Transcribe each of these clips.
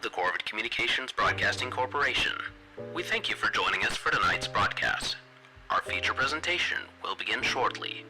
of the Corvid Communications Broadcasting Corporation. We thank you for joining us for tonight's broadcast. Our feature presentation will begin shortly.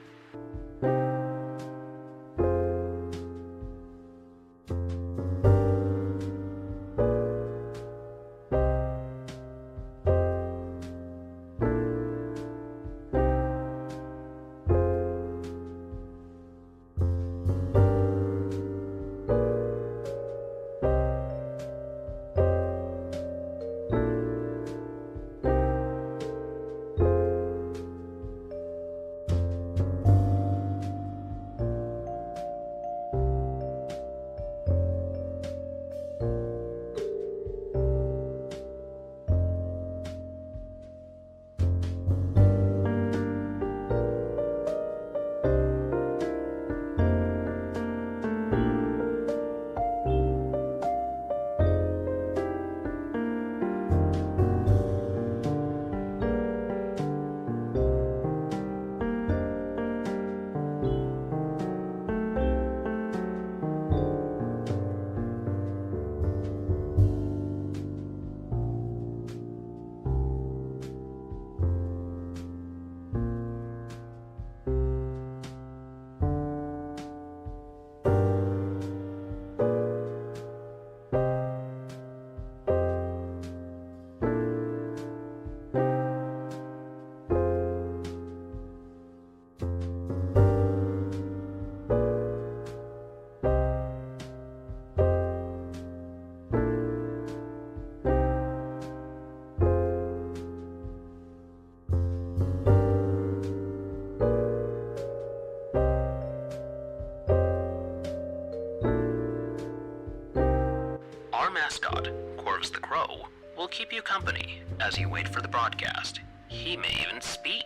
Our mascot, Corvus the Crow, will keep you company as you wait for the broadcast. He may even speak,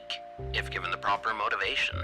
if given the proper motivation.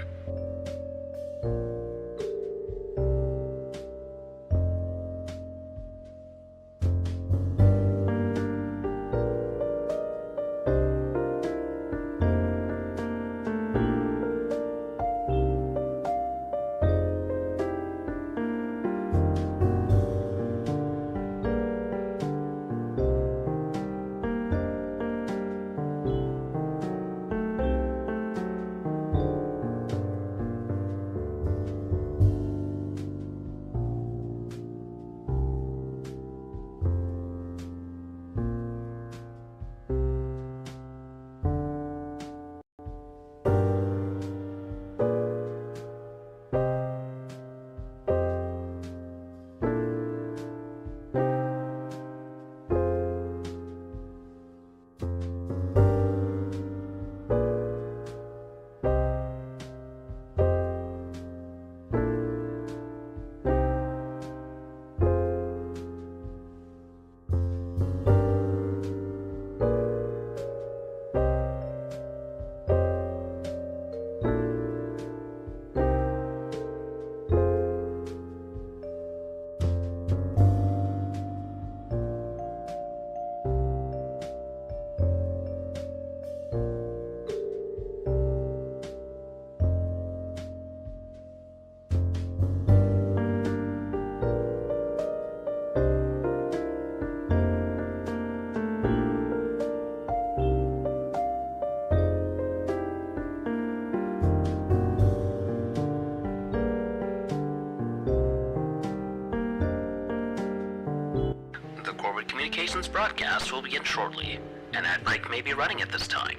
The Corvid Communications broadcast will begin shortly. An ad break may be running at this time.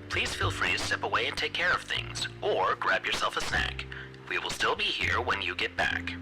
Please feel free to step away and take care of things, or grab yourself a snack. We will still be here when you get back.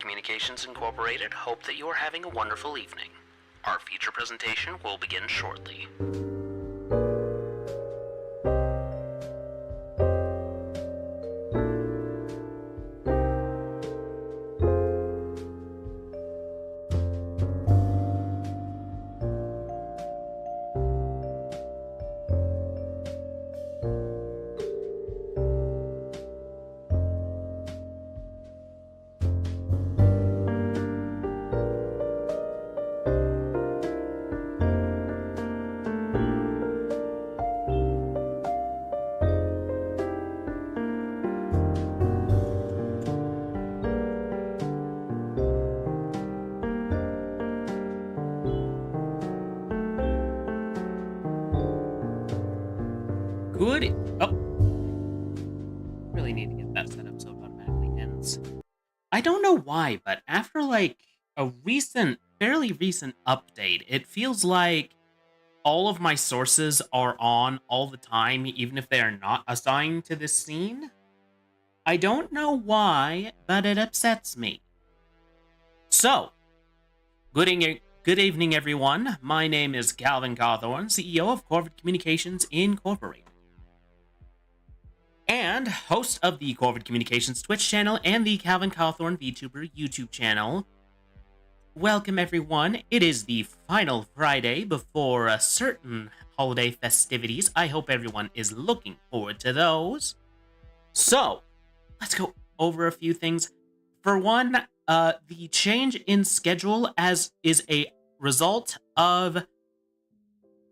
Communications Incorporated hope that you are having a wonderful evening. Our feature presentation will begin shortly. Really need to get that set up so it automatically ends. I don't know why, but after like a fairly recent update, it feels like all of my sources are on all the time, even if they are not assigned to this scene. I don't know why, but it upsets me. So, good evening, everyone. My name is Calvin Cawthorn, CEO of Corvid Communications Incorporated, and host of the Corvid Communications Twitch channel and the Calvin Cawthorn VTuber YouTube channel. Welcome, everyone. It is the final Friday before a certain holiday festivities. I hope everyone is looking forward to those. So, let's go over a few things. For one, the change in schedule is a result of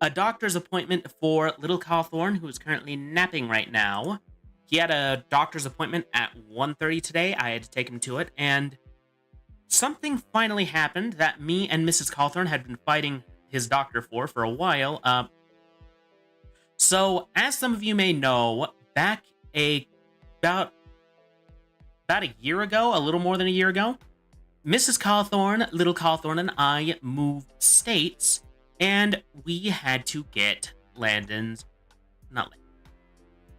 a doctor's appointment for little Cawthorn, who is currently napping right now. He had a doctor's appointment at 1:30 today. I had to take him to it, and something finally happened that me and Mrs. Cawthorn had been fighting his doctor for a while. So, as some of you may know, back about a year ago, a little more than a year ago, Mrs. Cawthorn, little Cawthorn, and I moved states, and we had to get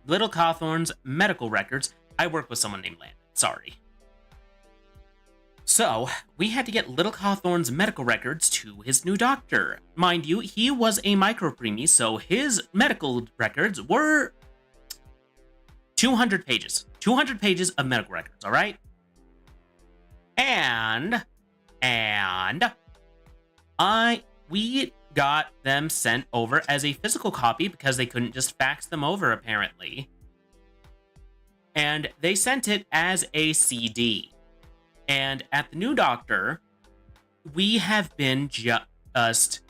Little Cawthorn's medical records. I work with someone named Landon, sorry. So, we had to get Little Cawthorn's medical records to his new doctor. Mind you, he was a micropreemie, so his medical records were 200 pages. 200 pages of medical records, alright? And we got them sent over as a physical copy because they couldn't just fax them over, apparently. And they sent it as a CD. And at the new doctor, we have been just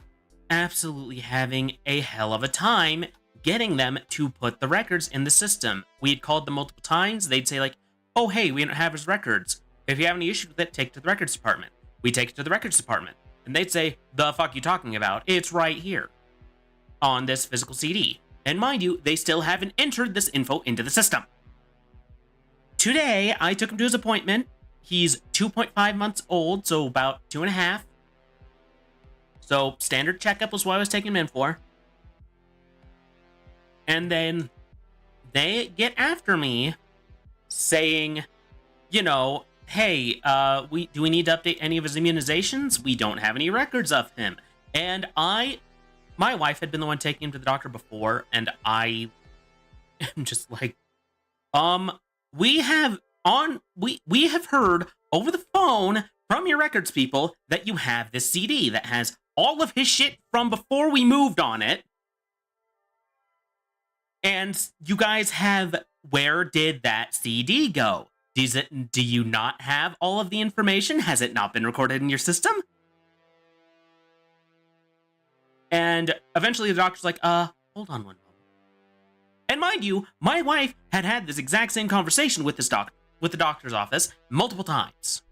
absolutely having a hell of a time getting them to put the records in the system. We had called them multiple times. They'd say like, oh, hey, we don't have his records. If you have any issues with it, take it to the records department. We take it to the records department. And they'd say, the fuck you talking about? It's right here on this physical CD. And mind you, they still haven't entered this info into the system. Today, I took him to his appointment. He's 2.5 months old, so about 2.5. So standard checkup was what I was taking him in for. And then they get after me saying, you know, hey, do we need to update any of his immunizations? We don't have any records of him. And my wife had been the one taking him to the doctor before, and I am just like, we have heard over the phone from your records people that you have this CD that has all of his shit from before we moved on it. And you guys have, where did that CD go? Do you not have all of the information? Has it not been recorded in your system? And eventually the doctor's like, hold on one moment. And mind you, my wife had this exact same conversation with the doctor's office multiple times.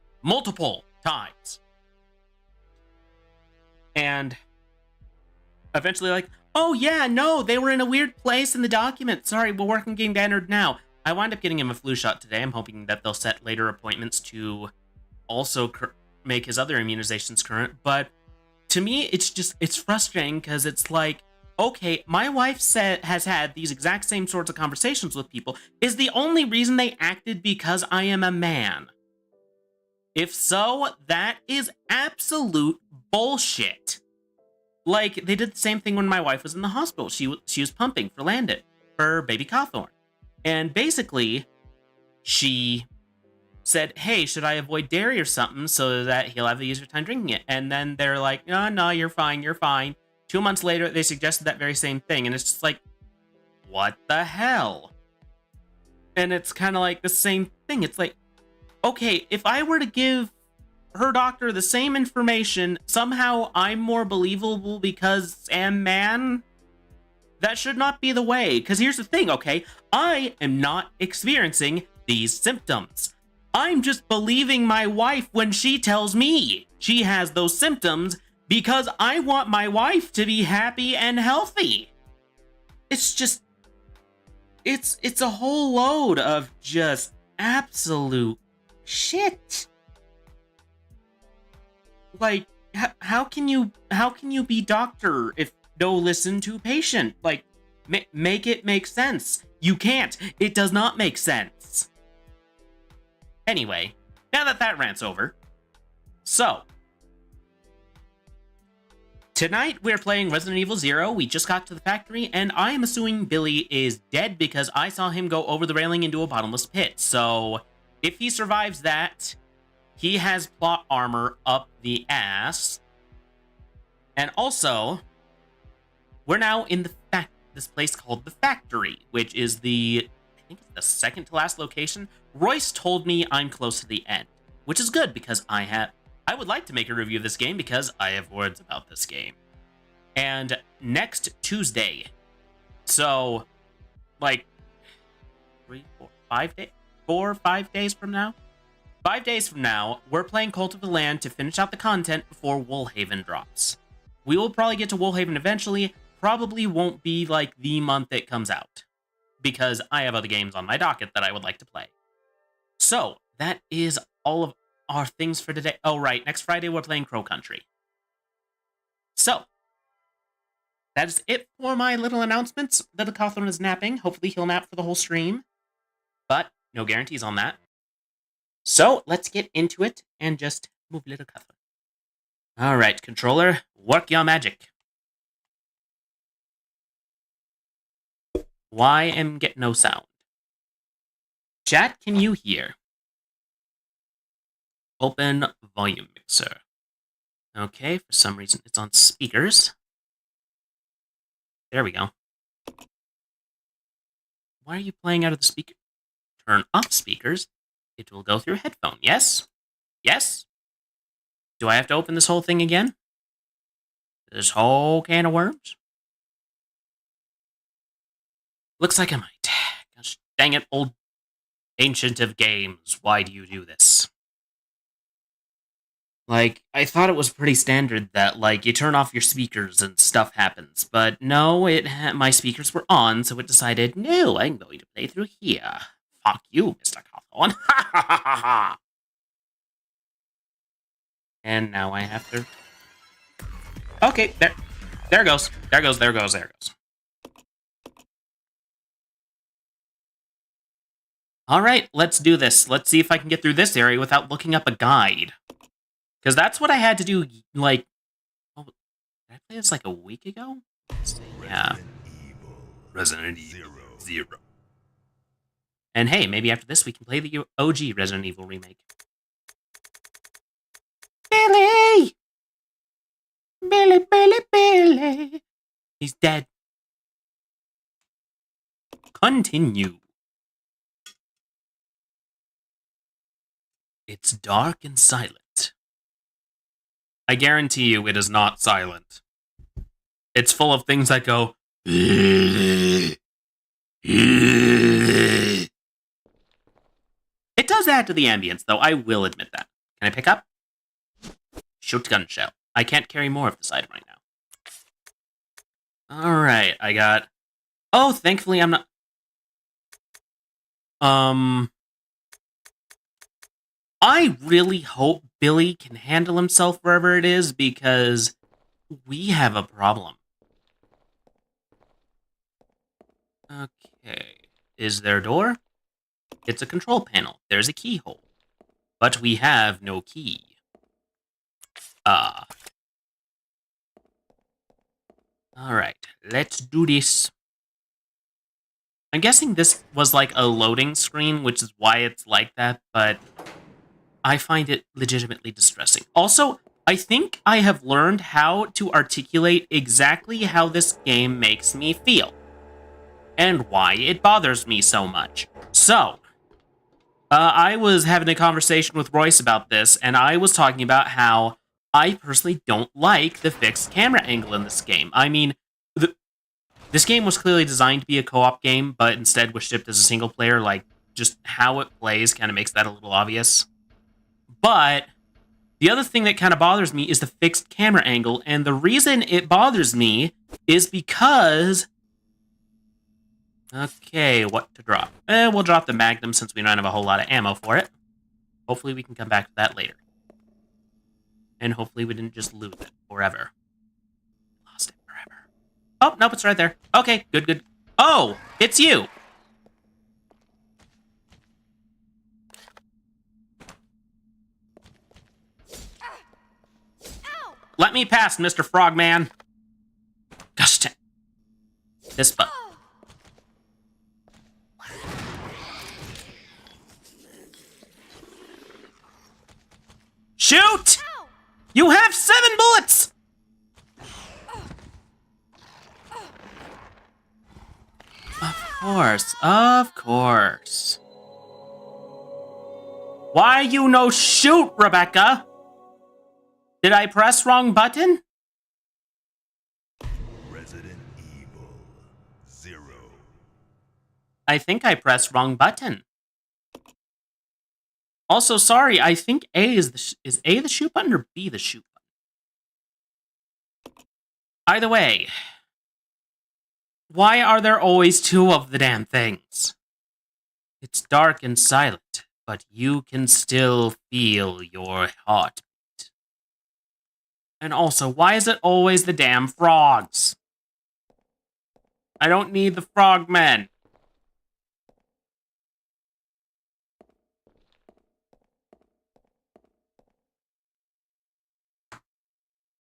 And eventually like, oh yeah, no, they were in a weird place in the document. Sorry, we're working getting that entered now. I wound up getting him a flu shot today. I'm hoping that they'll set later appointments to also make his other immunizations current. But to me, it's frustrating because it's like, okay, my wife has had these exact same sorts of conversations with people. Is the only reason they acted because I am a man? If so, that is absolute bullshit. Like, they did the same thing when my wife was in the hospital. She was pumping for Landon, for baby Cawthorn. And basically, she said, hey, should I avoid dairy or something so that he'll have the easier time drinking it? And then they're like, no, you're fine, you're fine. 2 months later, they suggested that very same thing. And it's just like, what the hell? And it's kind of like the same thing. It's like, okay, if I were to give her doctor the same information, somehow I'm more believable because I'm man? That should not be the way. Because here's the thing, okay? I am not experiencing these symptoms. I'm just believing my wife when she tells me she has those symptoms because I want my wife to be happy and healthy. It's just... It's a whole load of just absolute shit. Like, how can you be doctor if no listen to patient? Like, make it make sense. You can't. It does not make sense. Anyway, now that rant's over, so tonight we're playing Resident Evil 0. We just got to the factory, and I am assuming Billy is dead because I saw him go over the railing into a bottomless pit. So if he survives that, he has plot armor up the ass. And also, we're now in this place called the Factory, which is I think it's the second to last location. Royce told me I'm close to the end, which is good because I would like to make a review of this game because I have words about this game. And next Tuesday, so like 4 or 5 days from now, 5 days from now, we're playing Cult of the Land to finish out the content before Woolhaven drops. We will probably get to Woolhaven eventually. Probably won't be like the month it comes out, because I have other games on my docket that I would like to play. So, that is all of our things for today. Oh, right, next Friday we're playing Crow Country. So, that is it for my little announcements. Little Cawthorn is napping. Hopefully he'll nap for the whole stream, but no guarantees on that. So, let's get into it and just move Little Cawthorn. Alright, controller, work your magic. Why am get no sound? Chat, can you hear? Open volume mixer. Okay, for some reason it's on speakers. There we go. Why are you playing out of the speaker? Turn off speakers. It will go through headphone. Yes? Yes? Do I have to open this whole thing again? This whole can of worms? Looks like I might. Gosh dang it, old ancient of games. Why do you do this? Like, I thought it was pretty standard that, like, you turn off your speakers and stuff happens. But no, my speakers were on, so it decided, no, I'm going to play through here. Fuck you, Mr. Cawthorn. Ha ha ha ha ha. And now I have to... Okay, there goes. There goes. Alright, let's do this. Let's see if I can get through this area without looking up a guide. Because that's what I had to do, like... Oh, did I play this like a week ago? Let's see, yeah. Resident Evil 0. And hey, maybe after this we can play the OG Resident Evil remake. Billy! Billy! He's dead. Continue. It's dark and silent. I guarantee you it is not silent. It's full of things that go... It does add to the ambience, though, I will admit that. Can I pick up? Shotgun shell. I can't carry more of this item right now. Alright, I got... Oh, thankfully I'm not... I really hope Billy can handle himself wherever it is, because we have a problem. Okay. Is there a door? It's a control panel. There's a keyhole. but we have no key. Alright, let's do this. I'm guessing this was like a loading screen, which is why it's like that, but I find it legitimately distressing. Also, I think I have learned how to articulate exactly how this game makes me feel, and why it bothers me so much. So, I was having a conversation with Royce about this, and I was talking about how I personally don't like the fixed camera angle in this game. I mean, this game was clearly designed to be a co-op game, but instead was shipped as a single player. Like, just how it plays kind of makes that a little obvious. But the other thing that kind of bothers me is the fixed camera angle, and the reason it bothers me is because... Okay, what to drop? We'll drop the Magnum since we don't have a whole lot of ammo for it. Hopefully we can come back to that later. And hopefully we didn't just lose it forever. Lost it forever. Oh, nope, it's right there. Okay, good, good. Oh, it's you! Let me pass, Mr. Frogman. Gosh dang. This button. Shoot! You have 7 bullets! Of course, of course. Why you no shoot, Rebecca? Did I press wrong button? Resident Evil 0. I think I pressed wrong button. Also, sorry, I think A is A the shoot button or B the shoot button? Either way, why are there always 2 of the damn things? It's dark and silent, but you can still feel your heartbeat. And also, why is it always the damn frogs? I don't need the frogmen.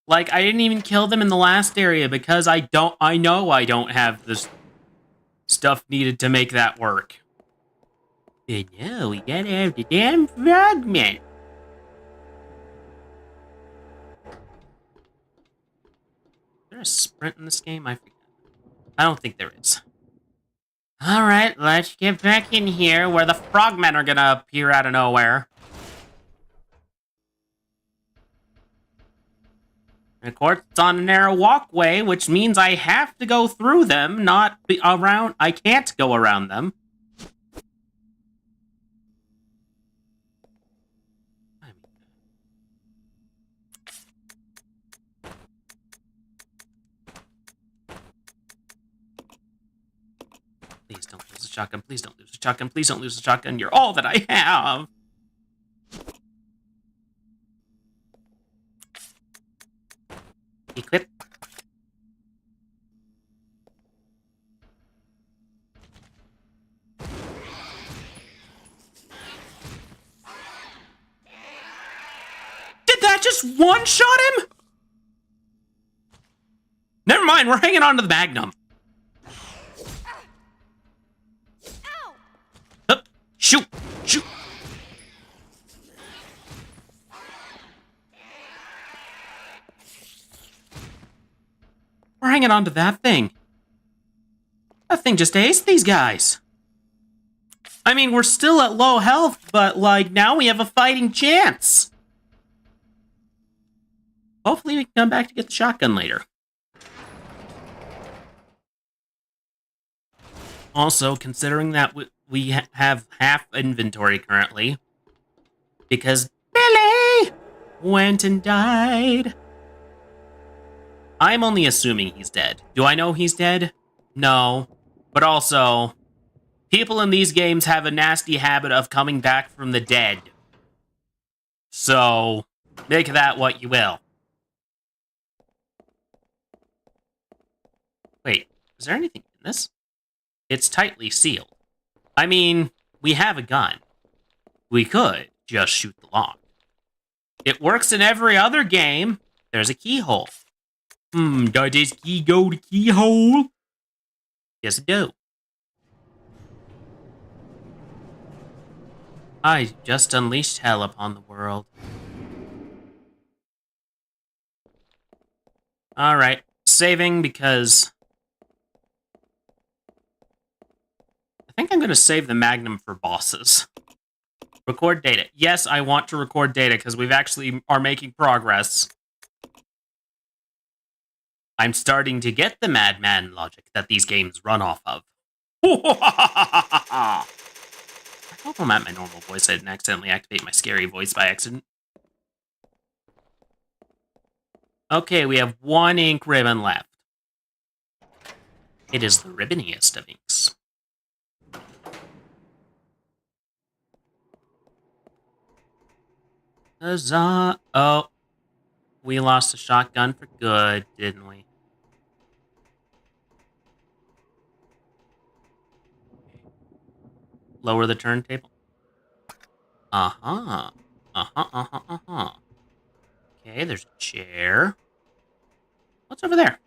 Like, I didn't even kill them in the last area because I know I don't have the stuff needed to make that work. But no, we gotta have the damn frogmen. Is there a sprint in this game? I forget. I don't think there is. Alright, let's get back in here where the frogmen are gonna appear out of nowhere. And of course, it's on a narrow walkway, which means I have to go through them, not be around. I can't go around them. Please don't lose the shotgun. Please don't lose the shotgun. Please don't lose the shotgun. You're all that I have. Equip. Did that just one-shot him? Never mind, we're hanging on to the Magnum. Shoot! Shoot! We're hanging on to that thing. That thing just aced these guys. I mean, we're still at low health, but, like, now we have a fighting chance. Hopefully we can come back to get the shotgun later. Also, considering that we have half inventory currently, because Billy went and died. I'm only assuming he's dead. Do I know he's dead? No. But also, people in these games have a nasty habit of coming back from the dead. So, make that what you will. Wait, is there anything in this? It's tightly sealed. I mean, we have a gun. We could just shoot the lock. It works in every other game. There's a keyhole. Does this key go to keyhole? Yes, it do. I just unleashed hell upon the world. Alright, saving because... I think I'm going to save the Magnum for bosses. Record data. Yes, I want to record data because we've actually are making progress. I'm starting to get the madman logic that these games run off of. I hope I'm at my normal voice. I didn't accidentally activate my scary voice by accident. Okay, we have one ink ribbon left. It is the ribboniest of inks. Huzzah! Oh, we lost the shotgun for good, didn't we? Lower the turntable. Uh-huh. Okay, there's a chair. What's over there?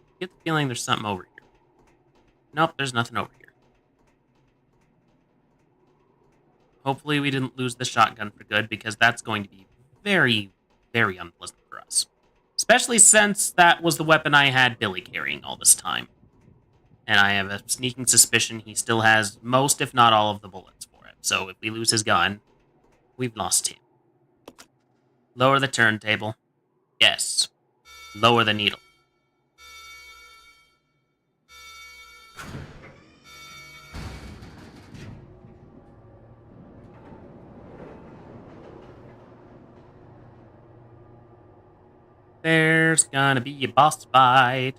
I get the feeling there's something over here. Nope, there's nothing over here. Hopefully we didn't lose the shotgun for good, because that's going to be very, very unpleasant for us. Especially since that was the weapon I had Billy carrying all this time. And I have a sneaking suspicion he still has most, if not all, of the bullets for it. So if we lose his gun, we've lost him. Lower the turntable. Yes. Lower the needle. There's gonna be a boss fight.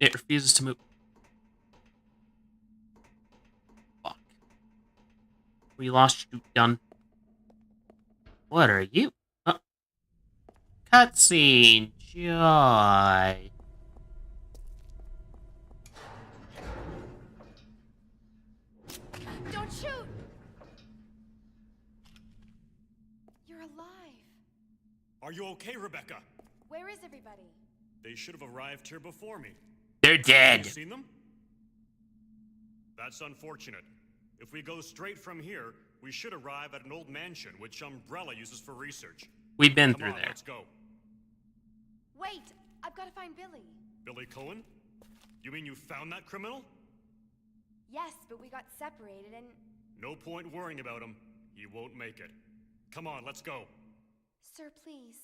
It refuses to move. Fuck. We lost your gun. What are you? Cutscene. Joy. Don't shoot! You're alive. Are you okay, Rebecca? Where is everybody? They should have arrived here before me. They're Have dead. you seen them? That's unfortunate. If we go straight from here, we should arrive at an old mansion which Umbrella uses for research. We've been Come through on, there. let's go. Wait! I've got to find Billy. Billy Cohen? You mean you found that criminal? Yes, but we got separated and... No point worrying about him. He won't make it. Come on, let's go. Sir, please.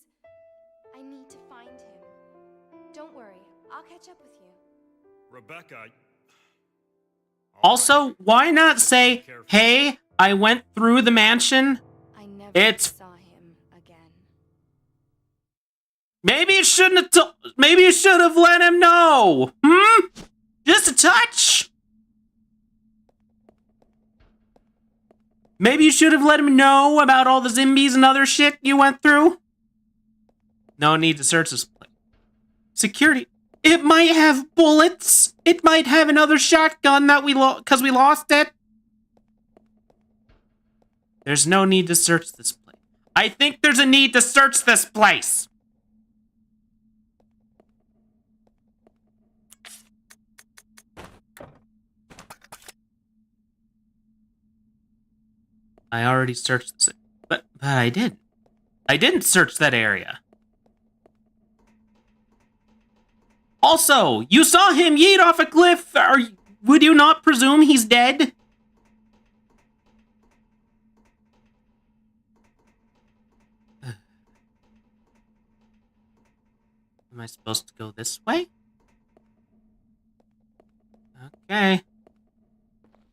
I need to find him. Don't worry. I'll catch up with you. Rebecca... Also, why not say, hey, I went through the mansion? I never It's- saw him again. Maybe you shouldn't have maybe you should have let him know. Just a touch. Maybe you should have let him know about all the zombies and other shit you went through. No need to search this place. Security. It might have bullets. It might have another shotgun that we because we lost it. There's no need to search this place. I think there's a need to search this place. I already searched this, but I didn't. I didn't search that area. Also, you saw him yeet off a cliff. Would you not presume he's dead? Am I supposed to go this way? Okay.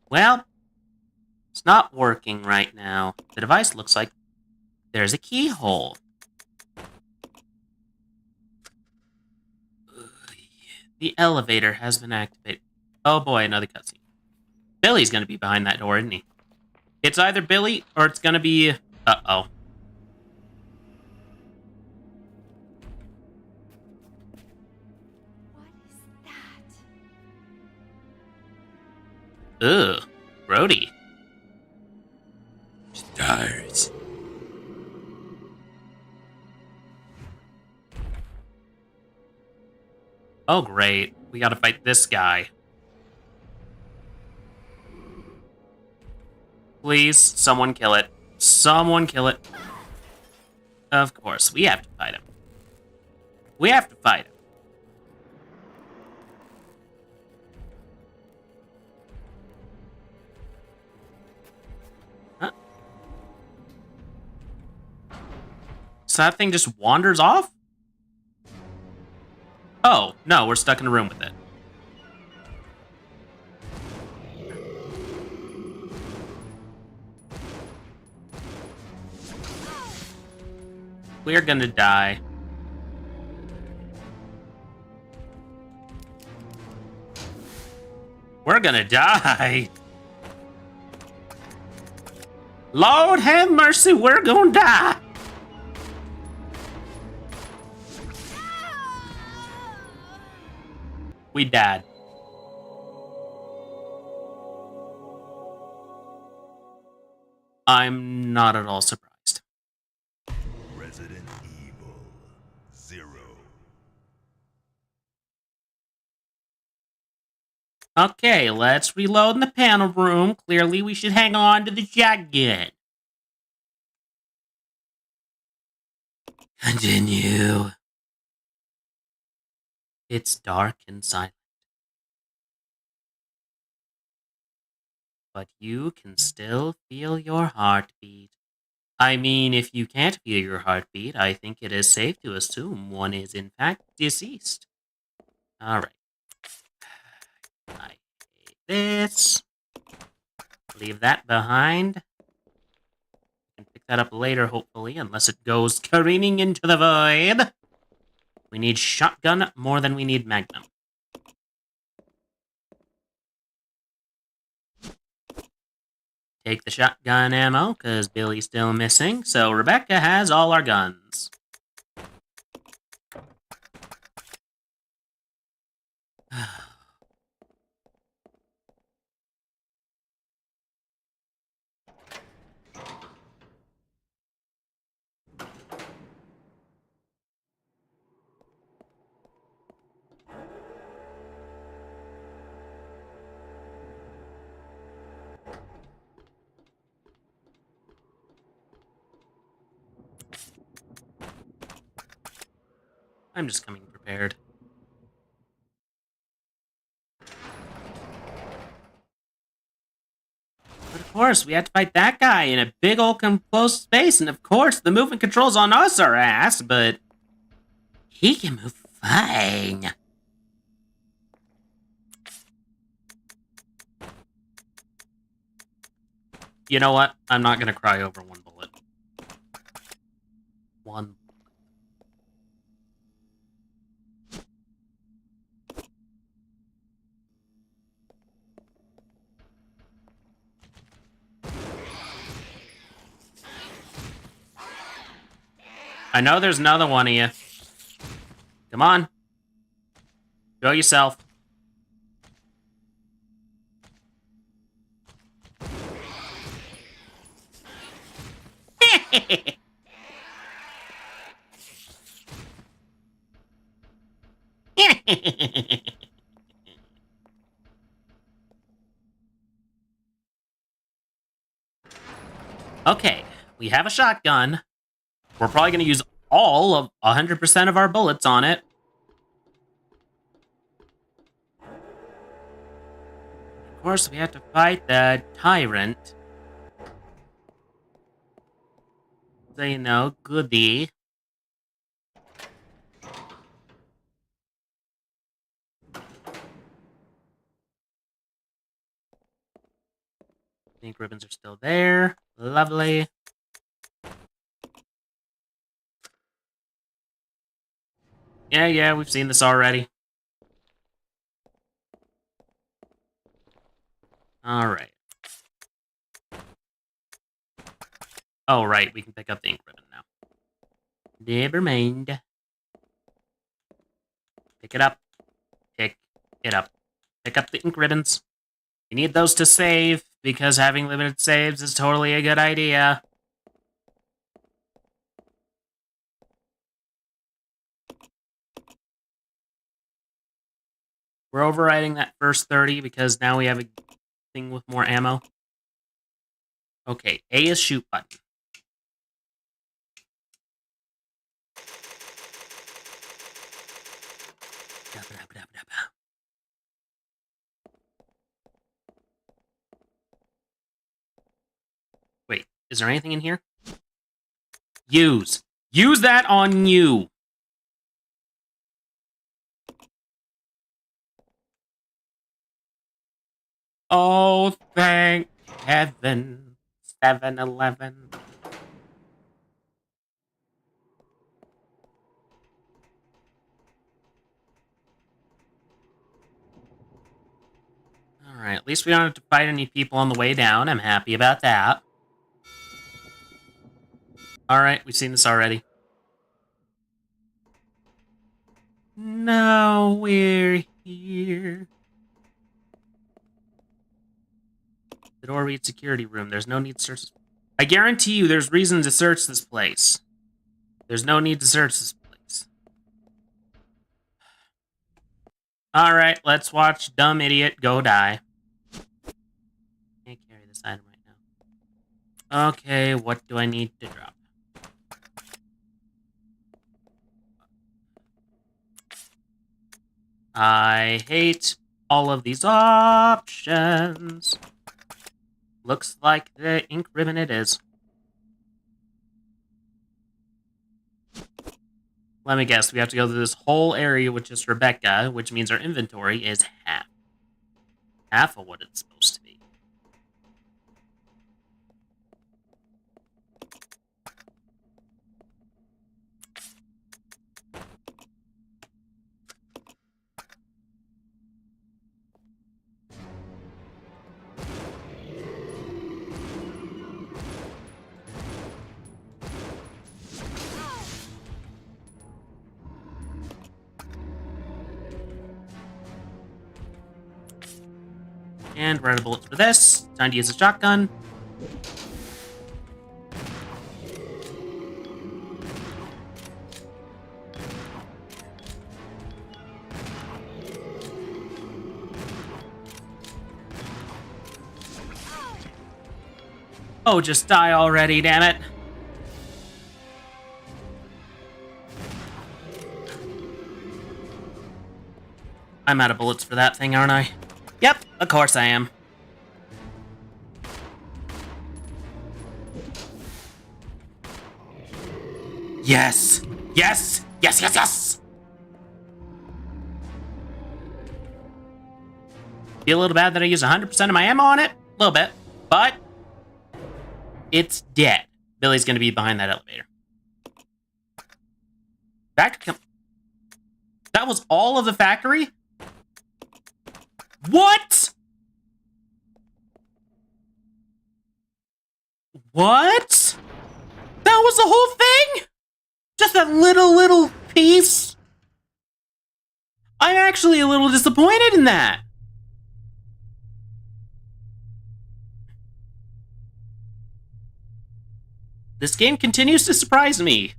Well, it's not working right now. The device looks like there's a keyhole. The elevator has been activated. Oh boy, another cutscene. Billy's gonna be behind that door, isn't he? It's either Billy or it's gonna be... Uh-oh. Ugh. Brody. Stars. Oh, great. We gotta fight this guy. Please, someone kill it. Someone kill it. Of course, we have to fight him. We have to fight him. Huh? So that thing just wanders off? Oh, no, we're stuck in a room with it. We're gonna die. We're gonna die. Lord have mercy, we're gonna die. We died. I'm not at all surprised. Resident Evil 0. Okay, let's reload in the panel room. Clearly, we should hang on to the shotgun. Continue. It's dark and silent. But you can still feel your heartbeat. I mean, if you can't feel your heartbeat, I think it is safe to assume one is in fact deceased. Alright. I hate this. Leave that behind. We can pick that up later, hopefully, unless it goes careening into the void. We need shotgun more than we need magnum. Take the shotgun ammo, because Billy's still missing, so Rebecca has all our guns. I'm just coming prepared. But of course, we had to fight that guy in a big old closed space, and of course, the movement controls on us are ass, but he can move fine. You know what? I'm not gonna cry over one bullet. One. I know there's another one of you. Come on. Show yourself. Okay, we have a shotgun. We're probably going to use all of 100% of our bullets on it. Of course, we have to fight the tyrant. So, you know, goodie. Pink ribbons are still there. Lovely. Yeah, we've seen this already. Alright. Oh, right, we can pick up the ink ribbon now. Never mind. Pick it up. Pick it up. Pick up the ink ribbons. You need those to save, because having limited saves is totally a good idea. We're overriding that first 30 because now we have a thing with more ammo. Okay, A is shoot button. Wait, is there anything in here? Use. Use that on you. Oh, thank heaven. 7-Eleven. Alright, at least we don't have to fight any people on the way down. I'm happy about that. Alright, we've seen this already. Now we're here. The door reads security room. There's no need to search. I guarantee you there's reason to search this place. There's no need to search this place. Alright, let's watch dumb idiot go die. Can't carry this item right now. Okay, what do I need to drop? I hate all of these options. Looks like the ink ribbon it is. Let me guess, we have to go through this whole area with just Rebecca, which means our inventory is half. Half of what it's supposed to be. And we're out of bullets for this. Time to use a shotgun. Oh, just die already, damn it. I'm out of bullets for that thing, aren't I? Yep, of course I am. Yes! Yes! Yes, yes, yes! Feel a little bad that I used 100% of my ammo on it. A little bit. But it's dead. Billy's gonna be behind that elevator. That was all of the factory? What? What? That was the whole thing? Just that little piece? I'm actually a little disappointed in that. This game continues to surprise me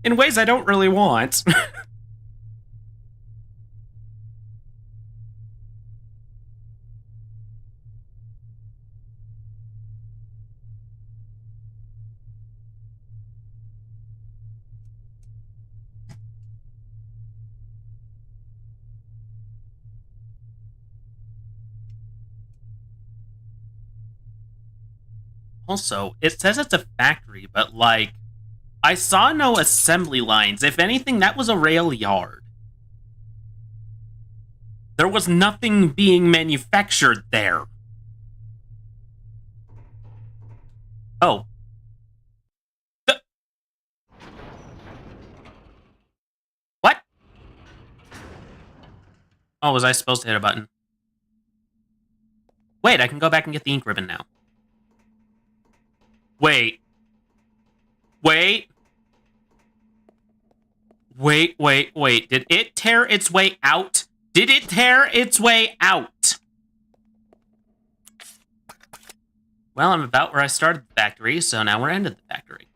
in ways I don't really want. Also, it says it's a factory, but like, I saw no assembly lines. If anything, that was a rail yard. There was nothing being manufactured there. Oh. What? Oh, was I supposed to hit a button? Wait, I can go back and get the ink ribbon now. Wait. Wait. Wait. Did it tear its way out? Did it tear its way out? Well, I'm about where I started the factory, so now we're ended the factory.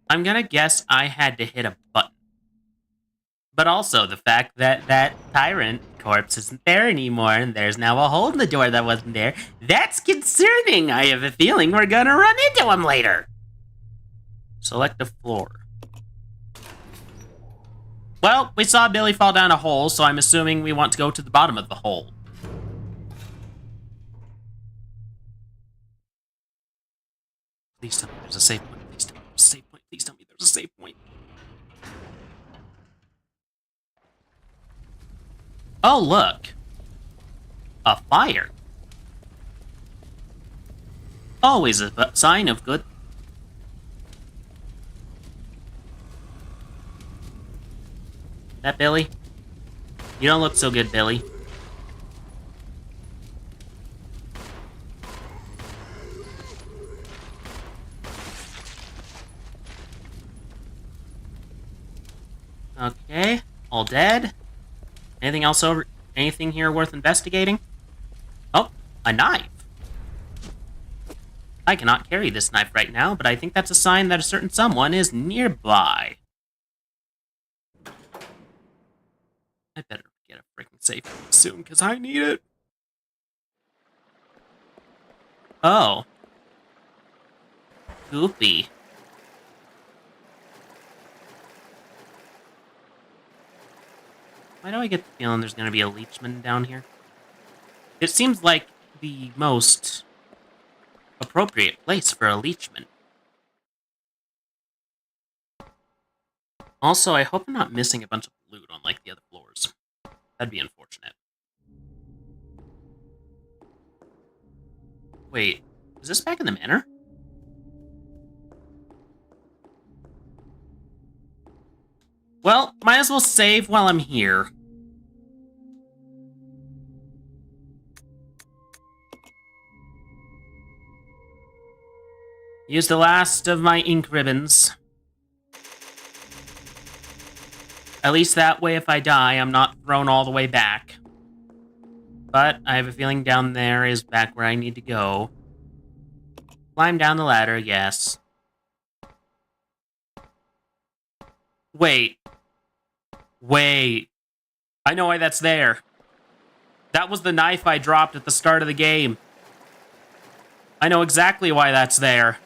I'm gonna guess I had to hit a button. But also the fact that that tyrant corpse isn't there anymore, and there's now a hole in the door that wasn't there. That's concerning. I have a feeling we're gonna run into him later. Select a floor. Well, we saw Billy fall down a hole, so I'm assuming we want to go to the bottom of the hole. Please tell me there's a save point. Please tell me there's a save point. Please tell me there's a save point. Oh, look. A fire. Always a sign of good. That Billy? You don't look so good, Billy. Okay, all dead. Anything else over? Anything here worth investigating? Oh, a knife. I cannot carry this knife right now, but I think that's a sign that a certain someone is nearby. I better get a freaking safe soon, because I need it. Oh. Goofy. Why do I get the feeling there's going to be a leechman down here? It seems like the most appropriate place for a leechman. Also, I hope I'm not missing a bunch of loot on, like, the other floors. That'd be unfortunate. Wait, is this back in the manor? Well, might as well save while I'm here. Use the last of my ink ribbons. At least that way, if I die, I'm not thrown all the way back. But I have a feeling down there is back where I need to go. Climb down the ladder, yes. Wait. Wait. I know why that's there. That was the knife I dropped at the start of the game. I know exactly why that's there.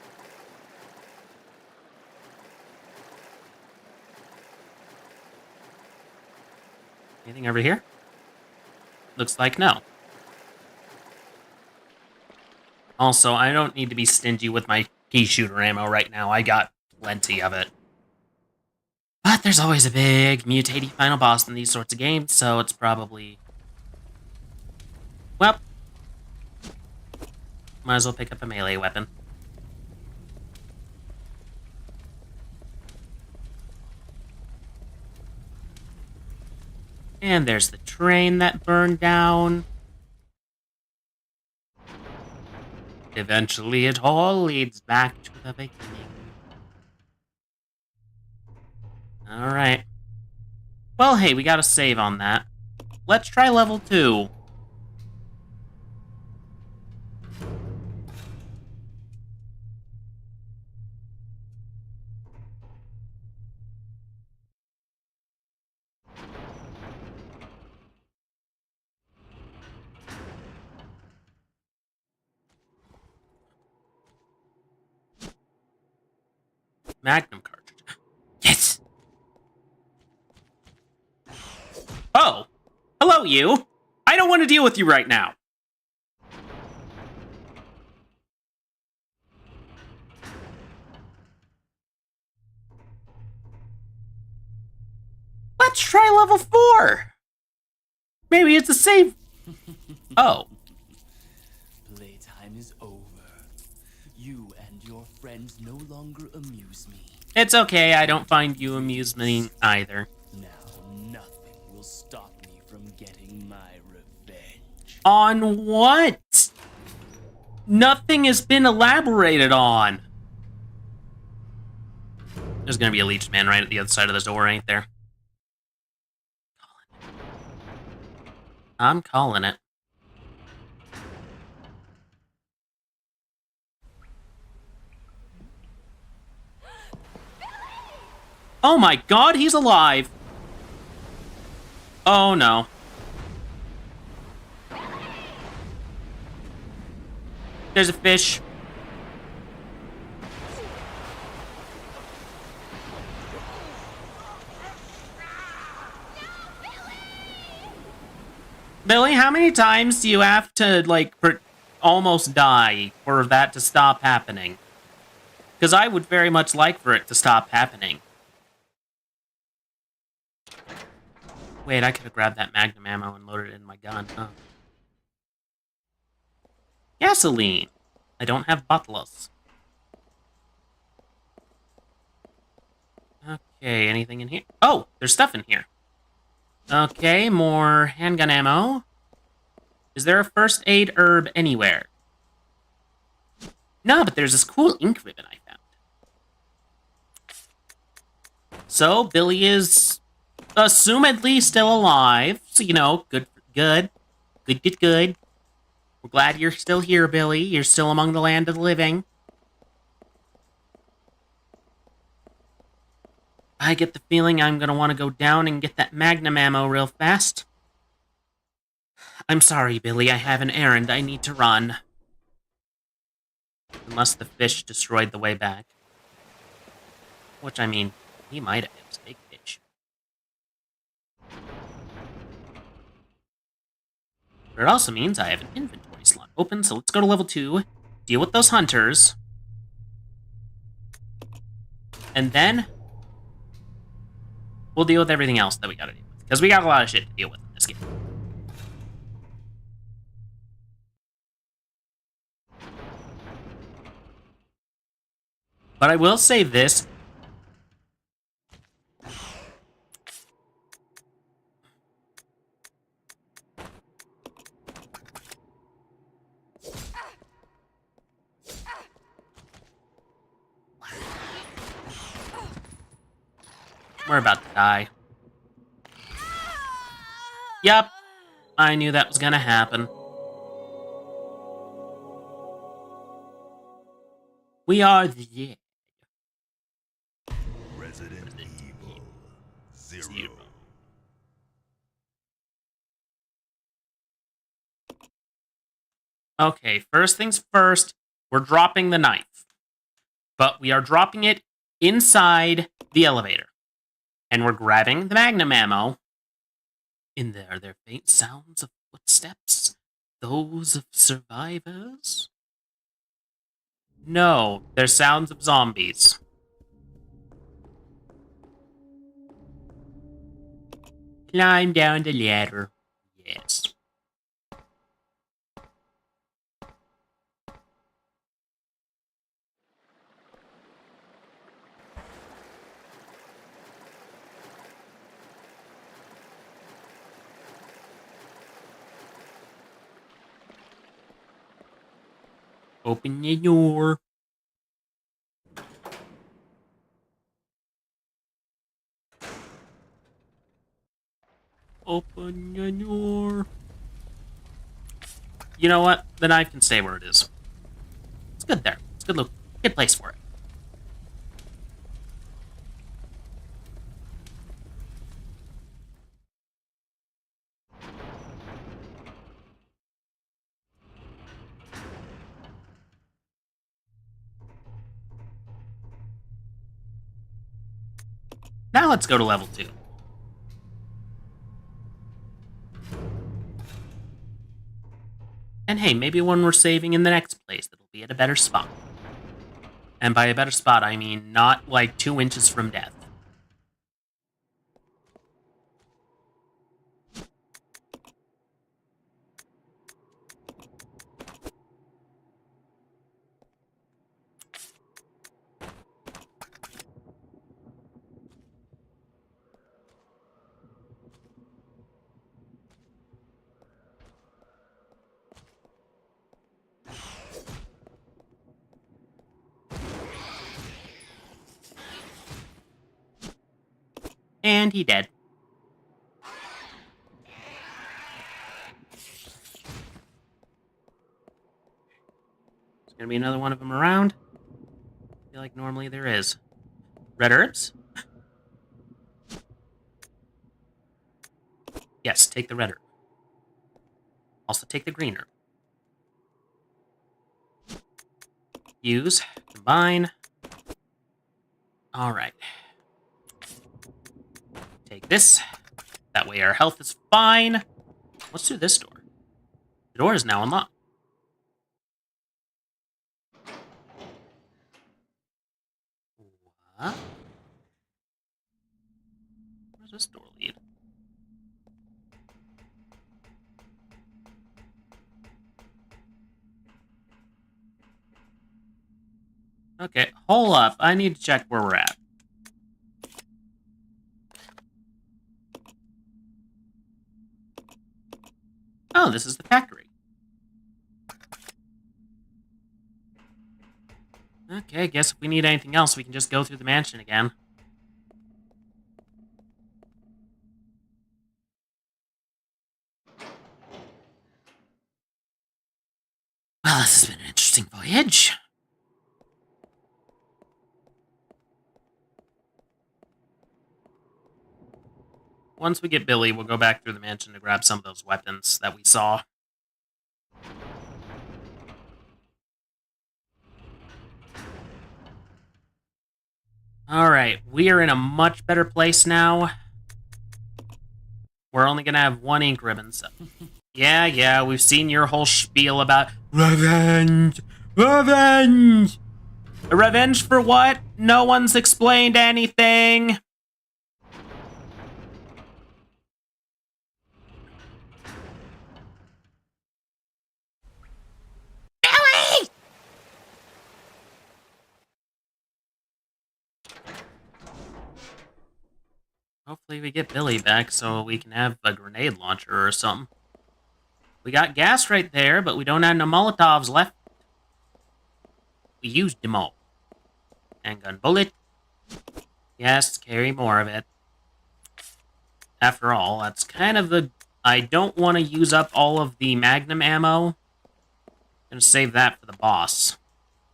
Anything over here? Looks like no. Also, I don't need to be stingy with my pea shooter ammo right now. I got plenty of it. But there's always a big, mutating final boss in these sorts of games, so it's probably... Well, might as well pick up a melee weapon. And there's the train that burned down. Eventually, it all leads back to the beginning. Alright. Well, hey, we got a save on that. Let's try level 2. Magnum cartridge. Yes! Oh! Hello, you! I don't want to deal with you right now! Let's try level 4! Maybe it's a save... Oh. Playtime is over. You and your friends no longer amuse me. It's okay, I don't find you amusing either. Now nothing will stop me from getting my revenge. On what? Nothing has been elaborated on. There's gonna be a leech man right at the other side of the door, ain't there? I'm calling it. Oh my god, he's alive! Oh no. There's a fish. Billy, how many times do you have to, like, almost die for that to stop happening? Because I would very much like for it to stop happening. Wait, I could have grabbed that magnum ammo and loaded it in my gun, huh? Gasoline. I don't have bottles. Okay, anything in here? Oh, there's stuff in here. Okay, more handgun ammo. Is there a first aid herb anywhere? No, but there's this cool ink ribbon I found. So, Billy is assumedly still alive. So, you know, good. We're glad you're still here, Billy. You're still among the land of the living. I get the feeling I'm gonna want to go down and get that magnum ammo real fast. I'm sorry, Billy. I have an errand I need to run. Unless the fish destroyed the way back. Which, I mean, he might have. It was a big fish. But it also means I have an inventory slot open, so let's go to level 2, deal with those hunters, and then we'll deal with everything else that we gotta deal with. Because we got a lot of shit to deal with in this game. But I will say this. We're about to die. Yup. I knew that was gonna happen. We are the dead. Resident Evil 0. Okay, first things first, we're dropping the knife. But we are dropping it inside the elevator. And we're grabbing the magnum ammo. In there, are there faint sounds of footsteps? Those of survivors? No, they're sounds of zombies. Climb down the ladder. Yes. Open the door. Open the door. You know what? The knife can stay where it is. It's good there. It's a good place for it. Now let's go to level 2. And hey, maybe when we're saving in the next place, it'll be at a better spot. And by a better spot, I mean not like 2 inches from death. And he dead. be another one of them around? I feel like normally there is. Red herbs? Yes, take the red herb. Also take the green herb. Use. Combine. Alright. Take this. That way our health is fine. What's through this door? The door is now unlocked. What? Where's this door lead? Okay, hold up. I need to check where we're at. Oh, this is the factory. Okay, I guess if we need anything else, we can just go through the mansion again. Well, this has been an interesting voyage. Once we get Billy, we'll go back through the mansion to grab some of those weapons that we saw. Alright, we are in a much better place now. We're only gonna have one ink ribbon, so... Yeah, we've seen your whole spiel about revenge! Revenge! Revenge for what? No one's explained anything! Billy! Hopefully we get Billy back so we can have a grenade launcher or something. We got gas right there, but we don't have no Molotovs left. We used them all. Handgun bullet. Yes, carry more of it. After all, that's kind of the... I don't want to use up all of the Magnum ammo. I'm going to save that for the boss.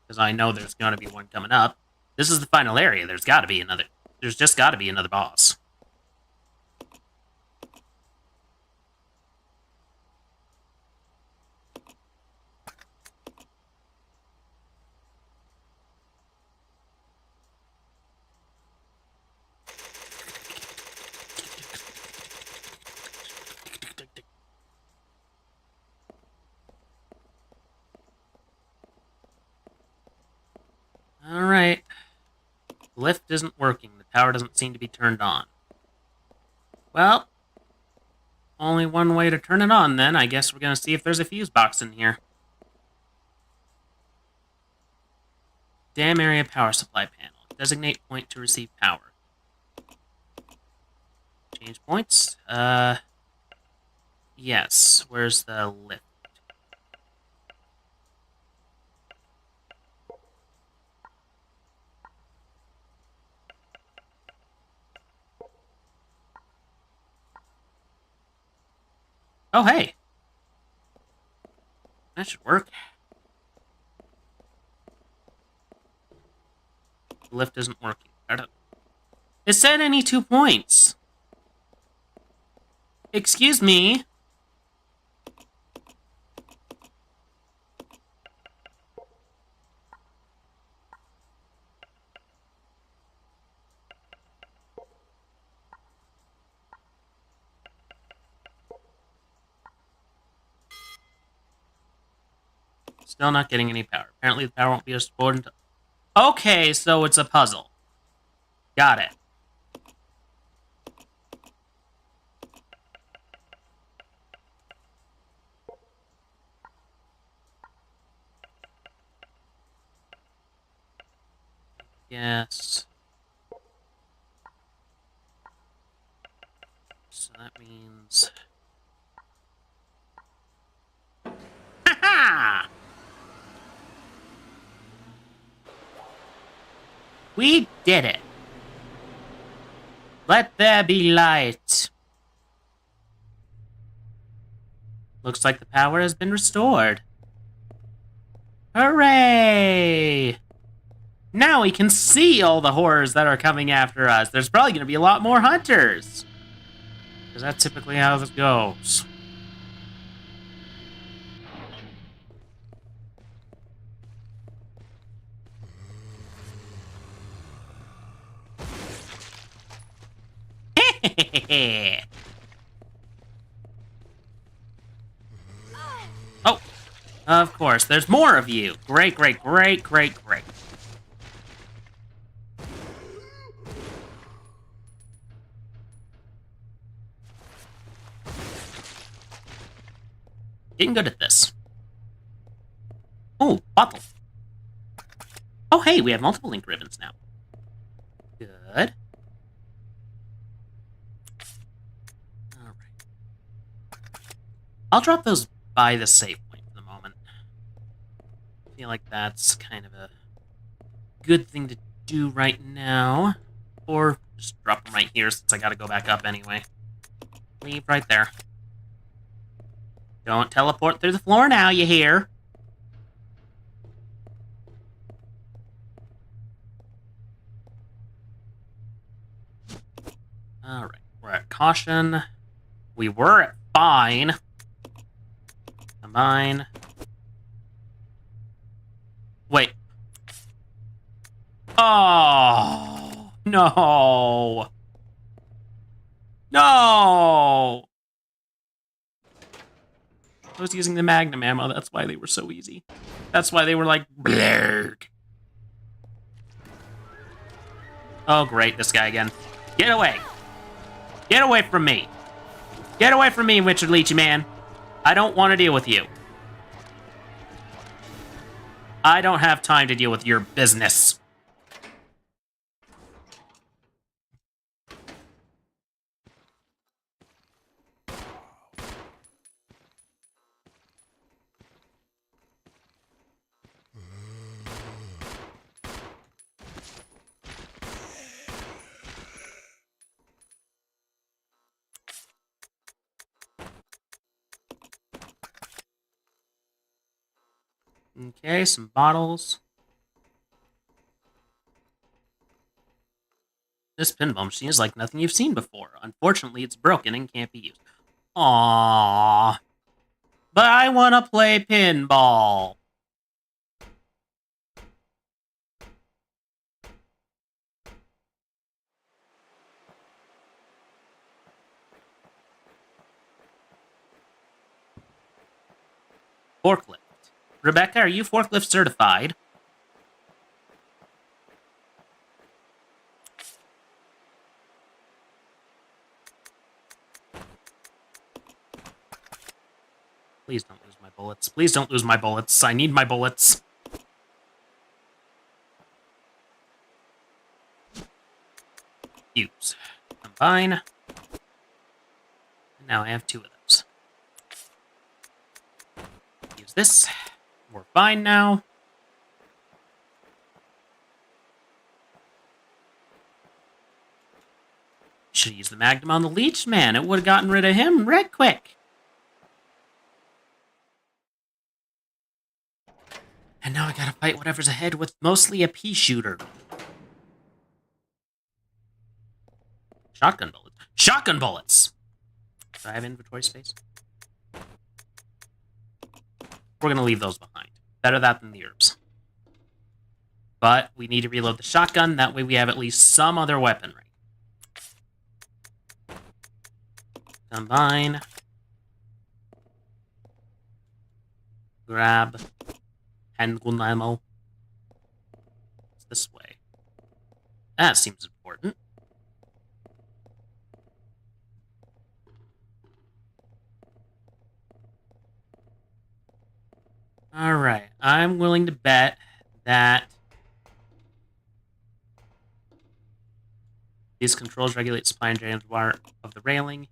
Because I know there's going to be one coming up. This is the final area. There's got to be another... There's just got to be another boss. Alright. The lift isn't working. The tower doesn't seem to be turned on. Well, only one way to turn it on then. I guess we're going to see if there's a fuse box in here. Dam area power supply panel. Designate point to receive power. Change points. Yes. Where's the lift? Oh, hey. That should work. The lift isn't working. It said any 2 points. Excuse me. Still not getting any power. Apparently the power won't be restored until... Okay, so it's a puzzle. Got it. Yes. So that means... Ha-ha! We did it! Let there be light! Looks like the power has been restored. Hooray! Now we can see all the horrors that are coming after us. There's probably going to be a lot more hunters. Because that's typically how this goes. Oh, of course, there's more of you. Great, great, great, great, great. Getting good at this. Oh, bottle. Oh, hey, we have multiple ink ribbons now. Good. Alright. I'll drop those by the save point for the moment. I feel like that's kind of a good thing to do right now. Or just drop them right here since I gotta go back up anyway. Leave right there. Don't teleport through the floor now, you hear? Alright, we're at caution. We were at fine. Combine. Wait. Oh, no. No! I was using the Magnum ammo, that's why they were so easy. That's why they were like, blurg. Oh, great, this guy again. Get away. Get away from me. Get away from me, Richard Leachy man. I don't want to deal with you. I don't have time to deal with your business. Okay, some bottles. This pinball machine is like nothing you've seen before. Unfortunately, it's broken and can't be used. Aww. But I want to play pinball. Forklift. Rebecca, are you forklift certified? Please don't lose my bullets. Please don't lose my bullets. I need my bullets. Use. Combine. And now I have 2 of those. Use this. We're fine now. Should have used the Magnum on the Leech Man. It would have gotten rid of him right quick. And now I gotta fight whatever's ahead with mostly a pea shooter. Shotgun bullets. Shotgun bullets! Do I have inventory space? We're gonna leave those behind. Better that than the herbs. But we need to reload the shotgun. That way we have at least some other weaponry. Combine. Grab. Handgun ammo. It's this way. That seems important. Alright, I'm willing to bet that these controls regulate supply and drainage water of the railing.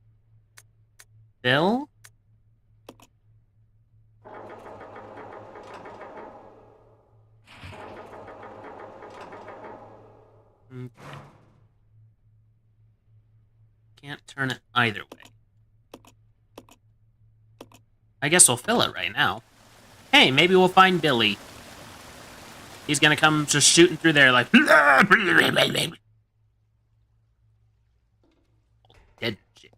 Bill? Okay. Can't turn it either way. I guess we'll fill it right now. Hey, maybe we'll find Billy. He's gonna come just shooting through there like... Dead shit.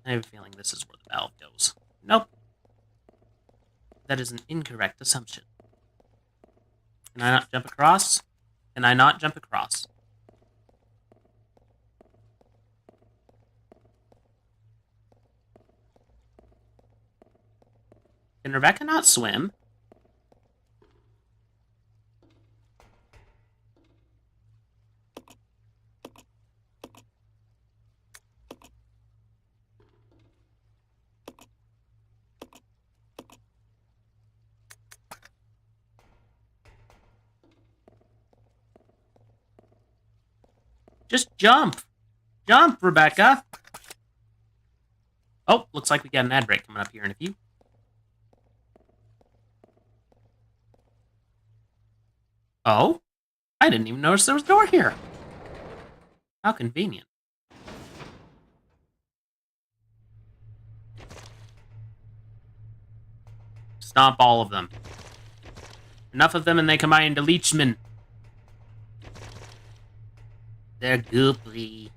I have a feeling this is where the valve goes. Nope. That is an incorrect assumption. Can I not jump across? Can I not jump across? Can Rebecca not swim? Just jump! Jump, Rebecca! Oh, looks like we got an ad break coming up here in a few. Oh? I didn't even notice there was a door here. How convenient. Stomp all of them. Enough of them and they combine into Leechmen. They're goopy.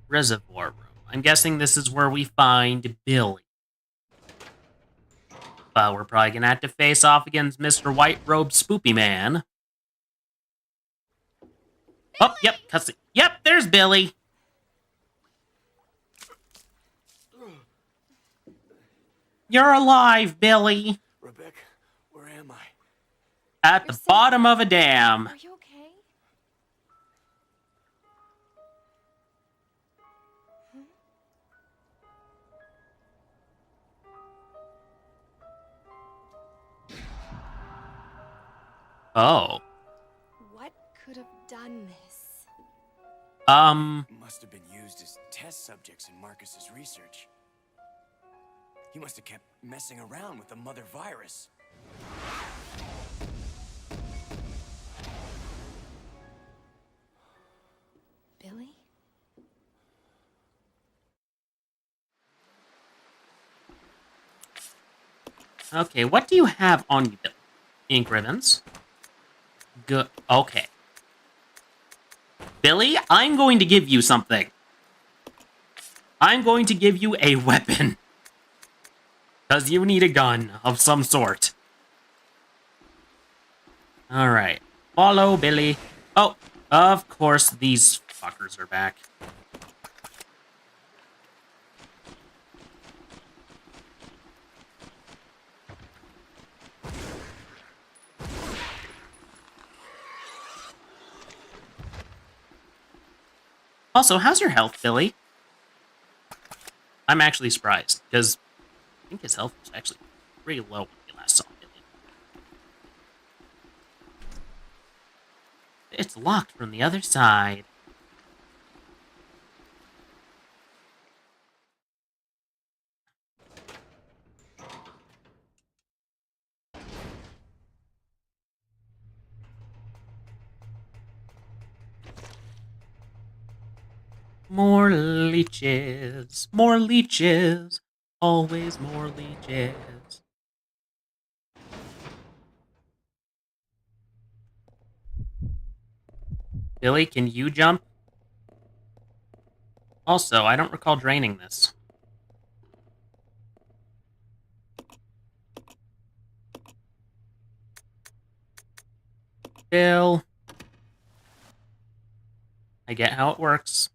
Reservoir room. I'm guessing this is where we find Billy. But we're probably gonna have to face off against Mr. White Robe Spoopy Man. Oh, yep, cuss it. Yep, there's Billy. You're alive, Billy. Rebecca, where am I? At the You're safe. bottom of a dam. Are you okay? Oh. What could have done this? Must have been used as test subjects in Marcus's research. He must have kept messing around with the mother virus. Billy? Okay, what do you have on you, Billy? Ink ribbons. Good. Okay. Billy, I'm going to give you something. I'm going to give you a weapon. Because you need a gun of some sort. Alright. Follow Billy. Oh, of course these fuckers are back. Also, how's your health, Billy? I'm actually surprised, because I think his health was actually pretty low when we last saw Billy. It's locked from the other side. More leeches, always more leeches. Billy, can you jump? Also, I don't recall draining this. Bill. I get how it works.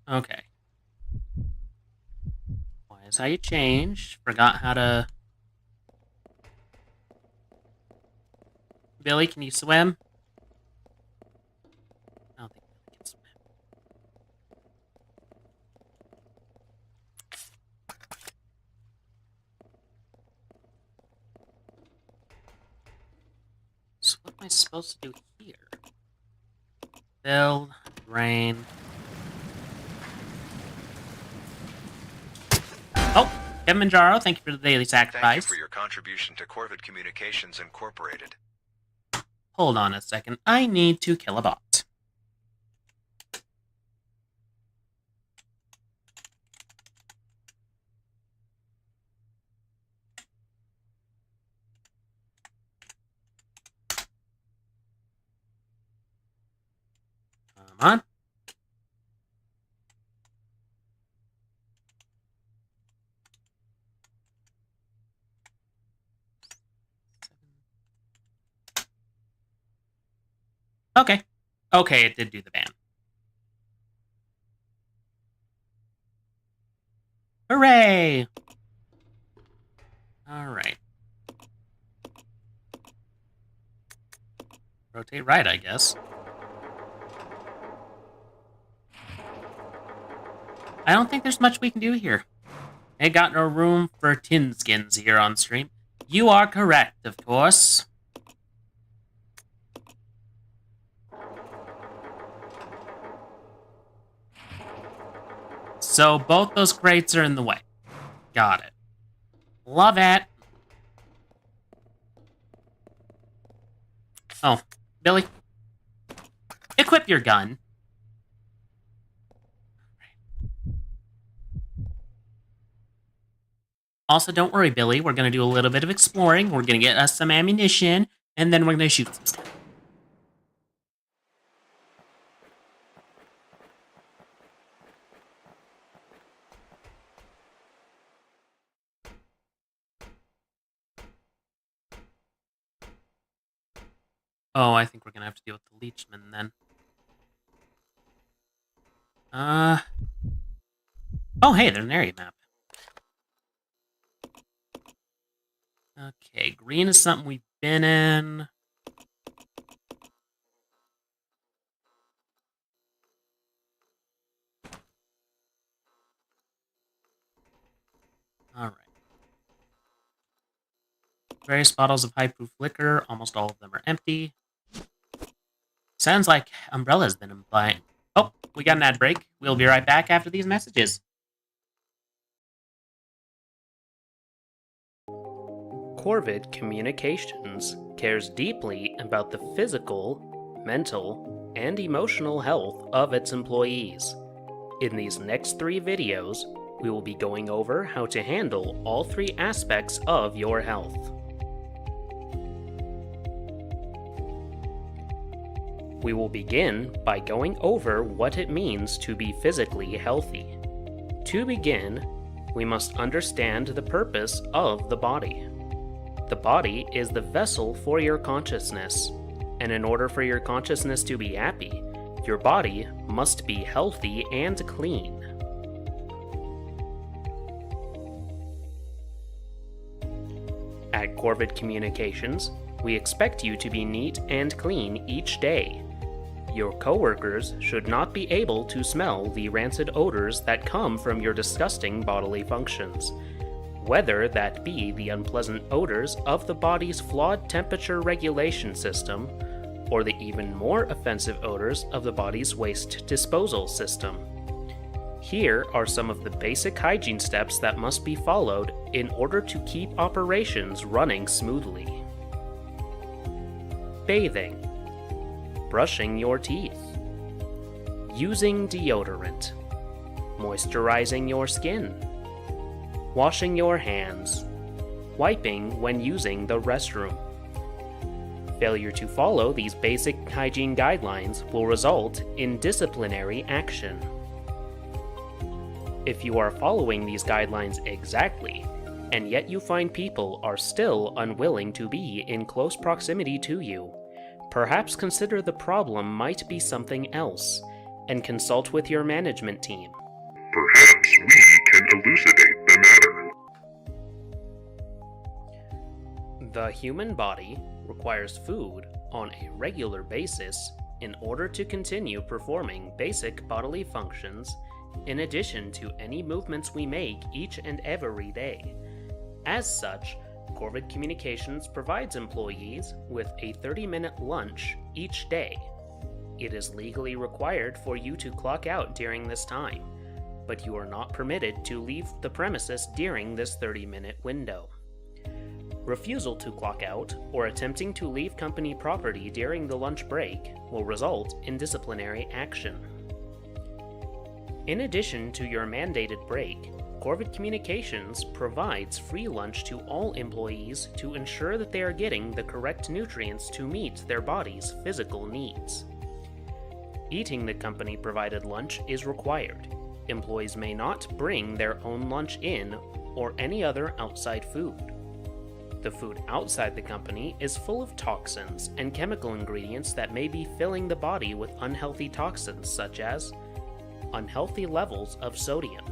Okay. Why is how you change? Forgot how to... Billy, can you swim? I don't think Billy can swim. So what am I supposed to do here? Build, drain. Oh, Kevin Manjaro, thank you for the daily sacrifice. Thank you for your contribution to Corvid Communications Incorporated. Hold on a second. I need to kill a bot. Come on. Okay. Okay, it did do the ban. Hooray! Alright. Rotate right, I guess. I don't think there's much we can do here. Ain't got no room for tin skins here on stream. You are correct, of course. So both those crates are in the way. Got it. Love it. Oh, Billy. Equip your gun. Also, don't worry, Billy. We're going to do a little bit of exploring. We're going to get us some ammunition, and then we're going to shoot some stuff. Oh, I think we're going to have to deal with the Leechman, then. Oh, hey, there's an area map. Okay, green is something we've been in. Alright. Various bottles of high-proof liquor. Almost all of them are empty. Sounds like Umbrella's been implying. Oh, we got an ad break. We'll be right back after these messages. Corvid Communications cares deeply about the physical, mental, and emotional health of its employees. In these next 3 videos, we will be going over how to handle all 3 aspects of your health. We will begin by going over what it means to be physically healthy. To begin, we must understand the purpose of the body. The body is the vessel for your consciousness, and in order for your consciousness to be happy, your body must be healthy and clean. At Corvid Communications, we expect you to be neat and clean each day. Your coworkers should not be able to smell the rancid odors that come from your disgusting bodily functions, whether that be the unpleasant odors of the body's flawed temperature regulation system, or the even more offensive odors of the body's waste disposal system. Here are some of the basic hygiene steps that must be followed in order to keep operations running smoothly. Bathing. Brushing your teeth. Using deodorant. Moisturizing your skin. Washing your hands. Wiping when using the restroom. Failure to follow these basic hygiene guidelines will result in disciplinary action. If you are following these guidelines exactly, and yet you find people are still unwilling to be in close proximity to you, perhaps consider the problem might be something else, and consult with your management team. Perhaps we can elucidate the matter. The human body requires food on a regular basis in order to continue performing basic bodily functions, in addition to any movements we make each and every day. As such, Corvid Communications provides employees with a 30-minute lunch each day. It is legally required for you to clock out during this time, but you are not permitted to leave the premises during this 30-minute window. Refusal to clock out or attempting to leave company property during the lunch break will result in disciplinary action. In addition to your mandated break, Corvid Communications provides free lunch to all employees to ensure that they are getting the correct nutrients to meet their body's physical needs. Eating the company-provided lunch is required. Employees may not bring their own lunch in or any other outside food. The food outside the company is full of toxins and chemical ingredients that may be filling the body with unhealthy toxins such as unhealthy levels of sodium,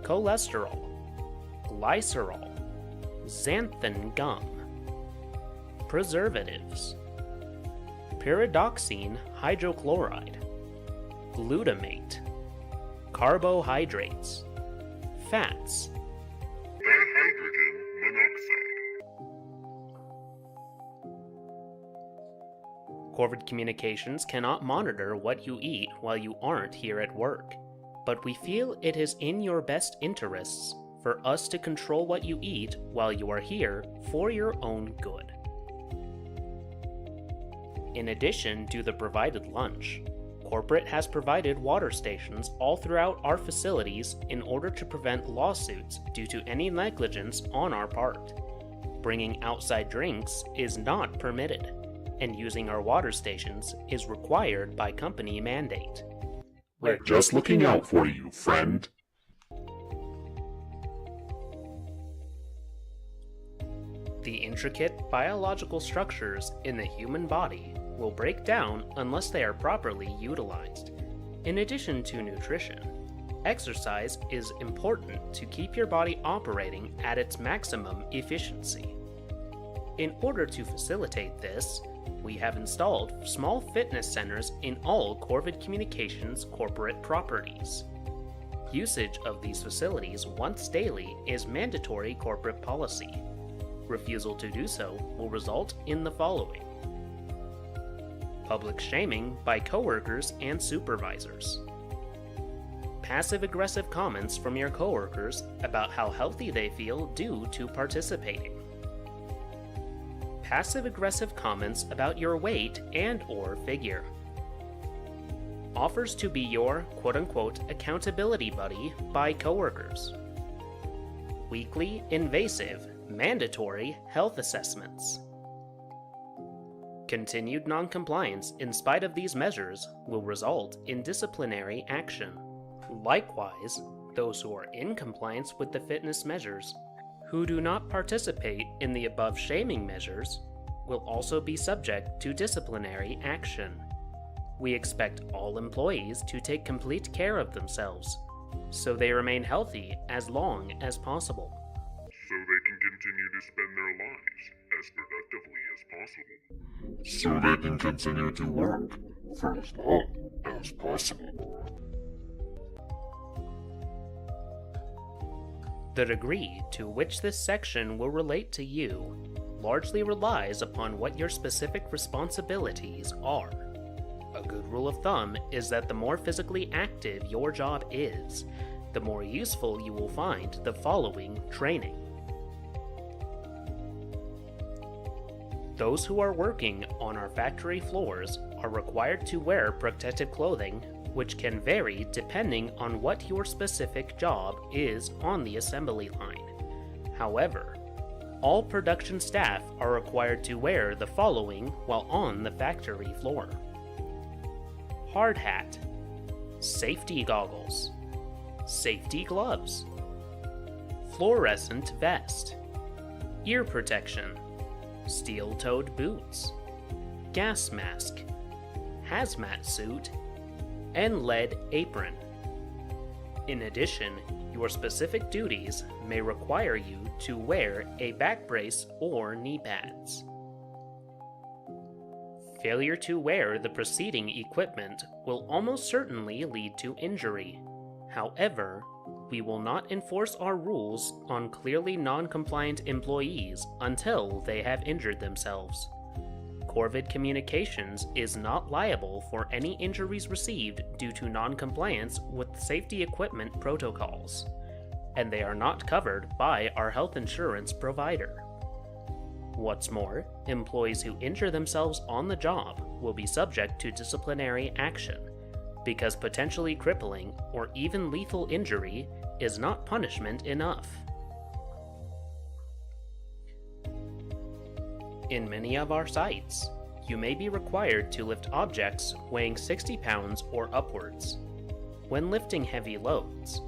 cholesterol, glycerol, xanthan gum, preservatives, pyridoxine hydrochloride, glutamate, carbohydrates, fats, Dihydrogen monoxide. Corvid Communications cannot monitor what you eat while you aren't here at work, but we feel it is in your best interests for us to control what you eat while you are here for your own good. In addition to the provided lunch, corporate has provided water stations all throughout our facilities in order to prevent lawsuits due to any negligence on our part. Bringing outside drinks is not permitted, and using our water stations is required by company mandate. We're just looking out for you, friend. The intricate biological structures in the human body will break down unless they are properly utilized. In addition to nutrition, exercise is important to keep your body operating at its maximum efficiency. In order to facilitate this, we have installed small fitness centers in all Corvid Communications corporate properties. Usage of these facilities once daily is mandatory corporate policy. Refusal to do so will result in the following: public shaming by coworkers and supervisors, passive-aggressive comments from your coworkers about how healthy they feel due to participating, passive-aggressive comments about your weight and/or figure, offers to be your quote-unquote accountability buddy by coworkers, weekly invasive mandatory health assessments. Continued non-compliance in spite of these measures will result in disciplinary action. Likewise, those who are in compliance with the fitness measures, who do not participate in the above shaming measures, will also be subject to disciplinary action. We expect all employees to take complete care of themselves, so they remain healthy as long as possible. So they can continue to spend their lives as productively as possible. So they can continue to work for as long as possible. The degree to which this section will relate to you largely relies upon what your specific responsibilities are. A good rule of thumb is that the more physically active your job is, the more useful you will find the following training. Those who are working on our factory floors are required to wear protective clothing, which can vary depending on what your specific job is on the assembly line. However, all production staff are required to wear the following while on the factory floor: hard hat, safety goggles, safety gloves, fluorescent vest, ear protection, steel-toed boots, gas mask, hazmat suit, and lead apron. In addition, your specific duties may require you to wear a back brace or knee pads. Failure to wear the preceding equipment will almost certainly lead to injury. However, we will not enforce our rules on clearly non-compliant employees until they have injured themselves. Corvid Communications is not liable for any injuries received due to non-compliance with safety equipment protocols, and they are not covered by our health insurance provider. What's more, employees who injure themselves on the job will be subject to disciplinary action, because potentially crippling or even lethal injury is not punishment enough. In many of our sites, you may be required to lift objects weighing 60 pounds or upwards. When lifting heavy loads,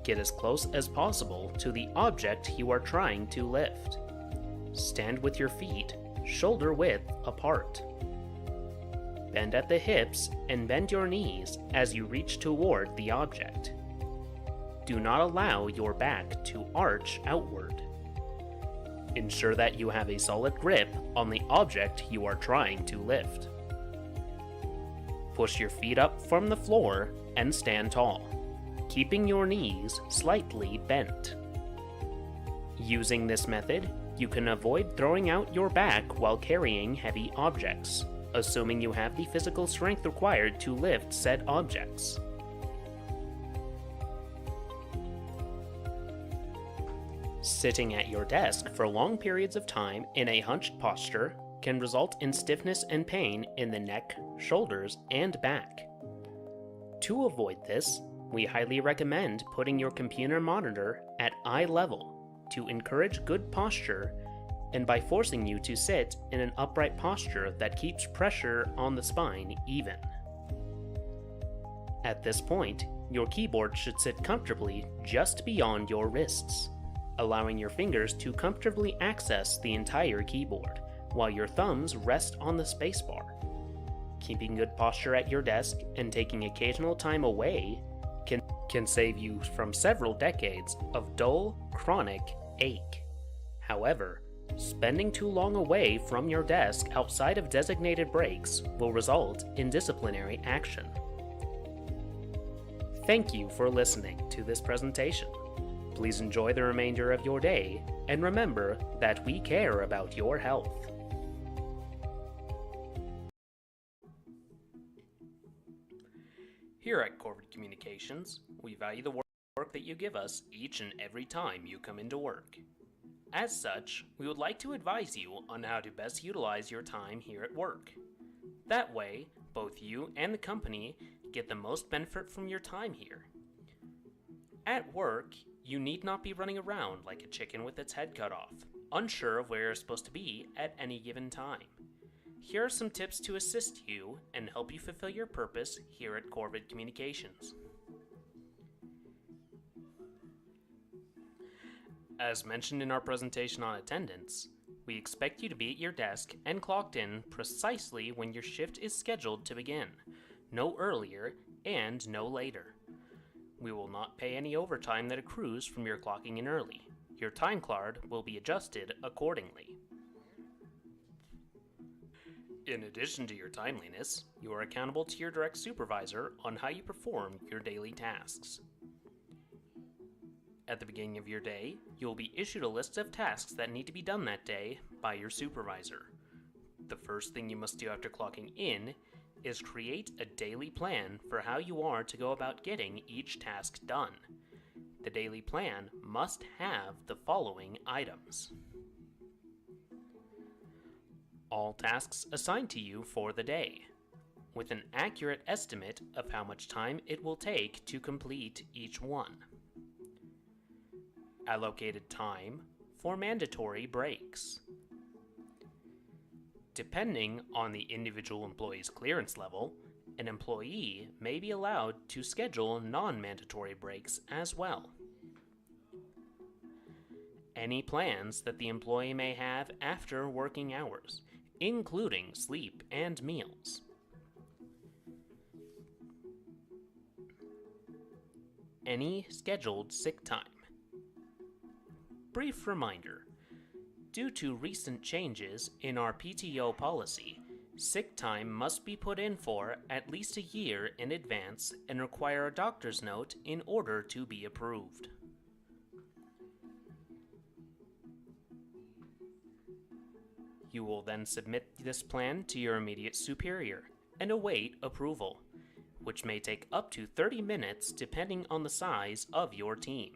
get as close as possible to the object you are trying to lift. Stand with your feet shoulder width apart. Bend at the hips and bend your knees as you reach toward the object. Do not allow your back to arch outward. Ensure that you have a solid grip on the object you are trying to lift. Push your feet up from the floor and stand tall, keeping your knees slightly bent. Using this method, you can avoid throwing out your back while carrying heavy objects, assuming you have the physical strength required to lift said objects. Sitting at your desk for long periods of time in a hunched posture can result in stiffness and pain in the neck, shoulders, and back. To avoid this, we highly recommend putting your computer monitor at eye level to encourage good posture, and by forcing you to sit in an upright posture that keeps pressure on the spine even. At this point, your keyboard should sit comfortably just beyond your wrists, allowing your fingers to comfortably access the entire keyboard, while your thumbs rest on the spacebar. Keeping good posture at your desk and taking occasional time away can save you from several decades of dull, chronic ache. However, spending too long away from your desk outside of designated breaks will result in disciplinary action. Thank you for listening to this presentation. Please enjoy the remainder of your day, and remember that we care about your health. Here at Corporate Communications, we value the work that you give us each and every time you come into work. As such, we would like to advise you on how to best utilize your time here at work. That way, both you and the company get the most benefit from your time here. At work, you need not be running around like a chicken with its head cut off, unsure of where you're supposed to be at any given time. Here are some tips to assist you and help you fulfill your purpose here at Corvid Communications. As mentioned in our presentation on attendance, we expect you to be at your desk and clocked in precisely when your shift is scheduled to begin, no earlier and no later. We will not pay any overtime that accrues from your clocking in early. Your time card will be adjusted accordingly. In addition to your timeliness, you are accountable to your direct supervisor on how you perform your daily tasks. At the beginning of your day, you will be issued a list of tasks that need to be done that day by your supervisor. The first thing you must do after clocking in is create a daily plan for how you are to go about getting each task done. The daily plan must have the following items: all tasks assigned to you for the day, with an accurate estimate of how much time it will take to complete each one. Allocated time for mandatory breaks. Depending on the individual employee's clearance level, an employee may be allowed to schedule non-mandatory breaks as well. Any plans that the employee may have after working hours, including sleep and meals. Any scheduled sick time. Brief reminder: due to recent changes in our PTO policy, sick time must be put in for at least a year in advance and require a doctor's note in order to be approved. You will then submit this plan to your immediate superior and await approval, which may take up to 30 minutes depending on the size of your team.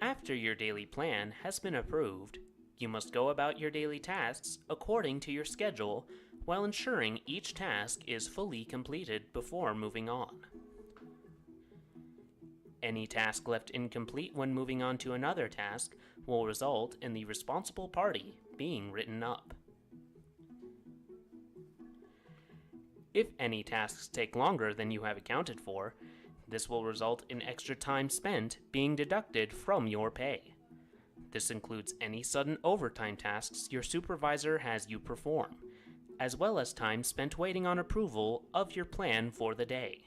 After your daily plan has been approved, You must go about your daily tasks according to your schedule while ensuring each task is fully completed before moving on. Any task left incomplete when moving on to another task will result in the responsible party being written up. If any tasks take longer than you have accounted for, this will result in extra time spent being deducted from your pay. This includes any sudden overtime tasks your supervisor has you perform, as well as time spent waiting on approval of your plan for the day.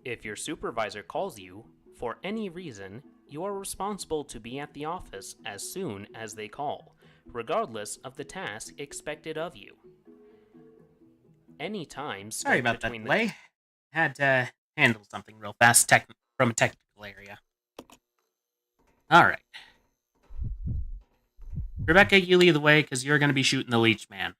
If your supervisor calls you, for any reason, you are responsible to be at the office as soon as they call, regardless of the task expected of you. Any time spent Sorry about that between delay. Had to handle something real fast from a technical area. Alright. Rebecca, you lead the way, because you're going to be shooting the leech man.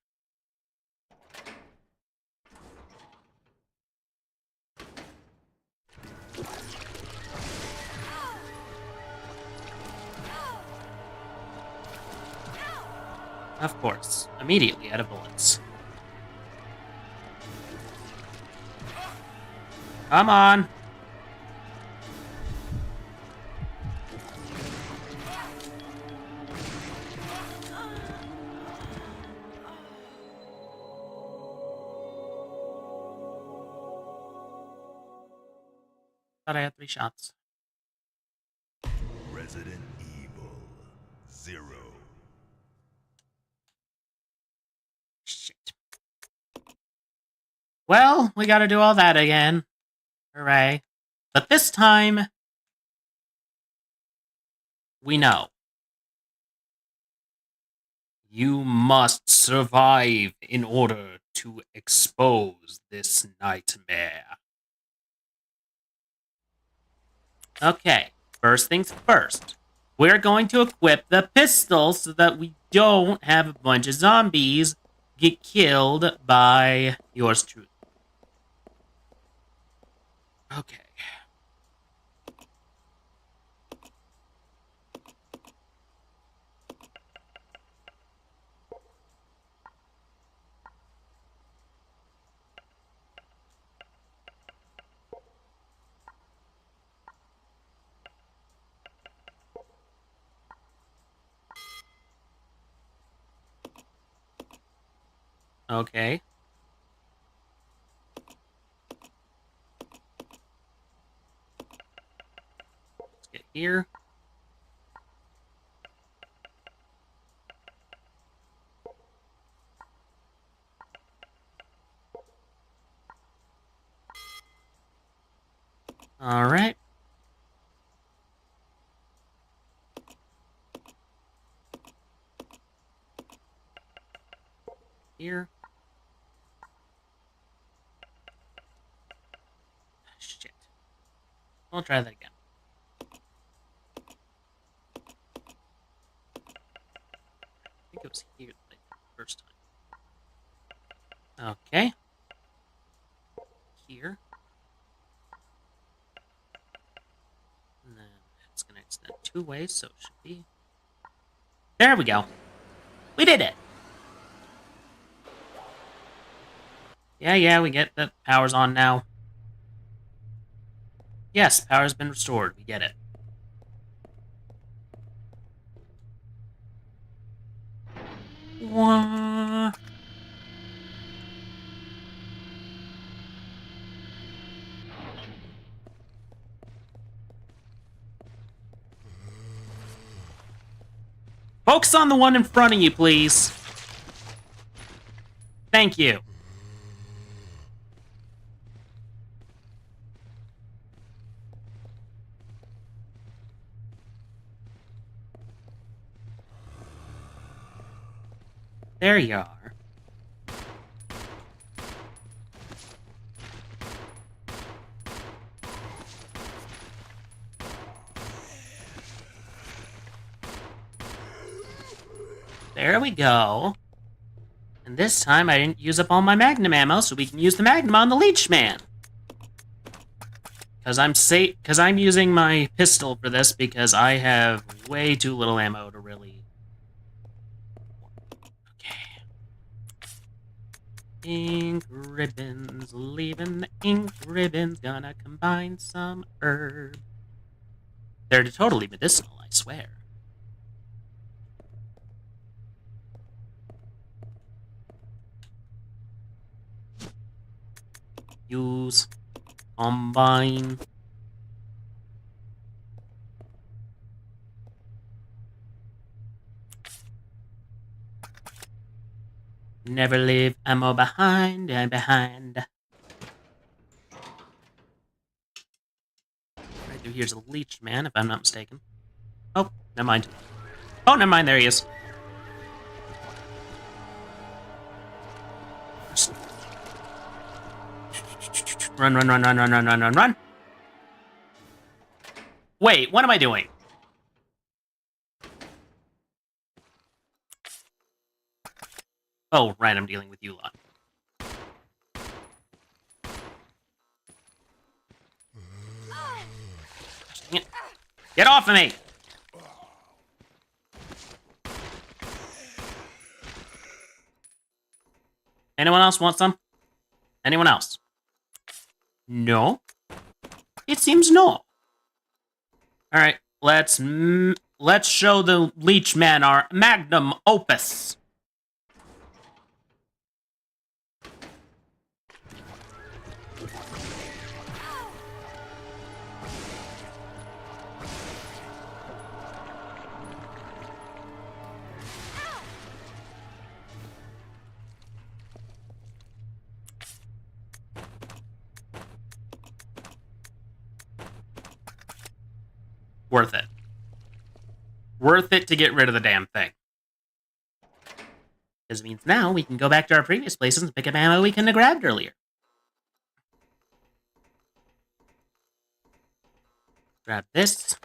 Of course, immediately out of bullets. Come on! Thought I had 3 shots. Resident Evil 0. Shit. Well, we gotta do all that again. Hooray. But this time, we know. You must survive in order to expose this nightmare. Okay, first things first. We're going to equip the pistol so that we don't have a bunch of zombies get killed by yours truly. Okay. Okay. Let's get here. All right. Here. Shit. I'll try that again. I think it was here like the first time. Okay. Here. And then it's going to extend 2 ways, so it should be... There we go. We did it! Yeah, we get that power's on now. Yes, power's been restored. We get it. Wah. Focus on the one in front of you, please. Thank you. There you are. There we go. And this time I didn't use up all my magnum ammo, so we can use the magnum on the leech man. Because I'm using my pistol for this because I have way too little ammo to really... Okay. Ink ribbons, leaving the ink ribbons, gonna combine some herb. They're totally medicinal, I swear. Use, combine. Never leave ammo behind, behind. Right through here's a leech man, if I'm not mistaken. Oh, never mind. Oh, never mind, there he is. Run, run, run, run, run, run, run, run, run. Wait, what am I doing? Oh, right, I'm dealing with you lot. Dang it. Get off of me! Anyone else want some? Anyone else? No? It seems no. Alright, let's show the leech man our magnum opus. Worth it. Worth it to get rid of the damn thing. Because it means now we can go back to our previous places and pick up ammo we couldn't have grabbed earlier. Grab this.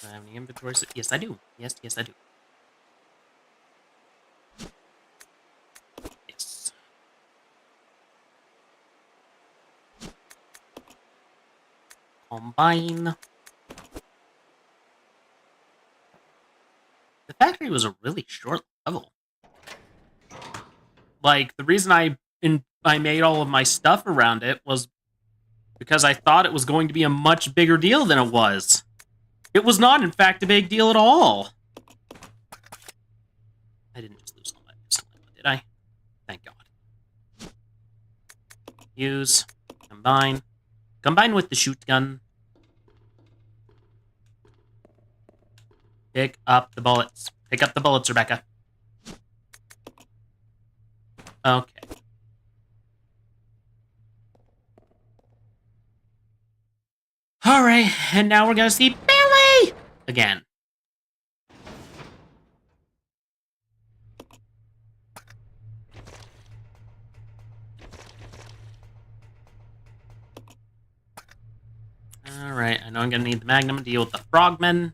Do I have any inventory? Yes, I do. Yes, yes, I do. Yes. Combine. The factory was a really short level. Like, the reason I made all of my stuff around it was because I thought it was going to be a much bigger deal than it was. It was not, in fact, a big deal at all. I didn't just lose all my pistol ammo, did I? Thank God. Use. Combine. Combine with the shoot gun. Pick up the bullets. Pick up the bullets, Rebecca. Okay. Alright, and now we're gonna see Billy! Again. Alright, I know I'm gonna need the Magnum to deal with the frogmen.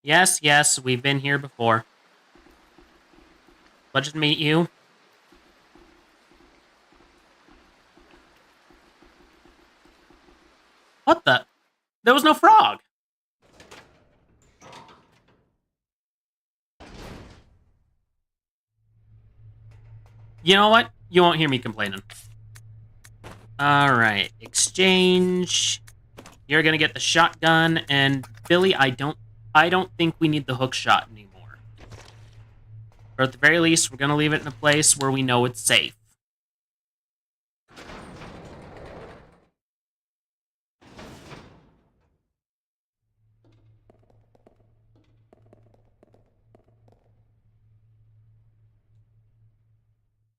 Yes, yes, we've been here before. Pleasure to meet you. What the? There was no frog! You know what? You won't hear me complaining. Alright, exchange. You're gonna get the shotgun, and Billy, I don't think we need the hook shot anymore. Or at the very least, we're gonna leave it in a place where we know it's safe.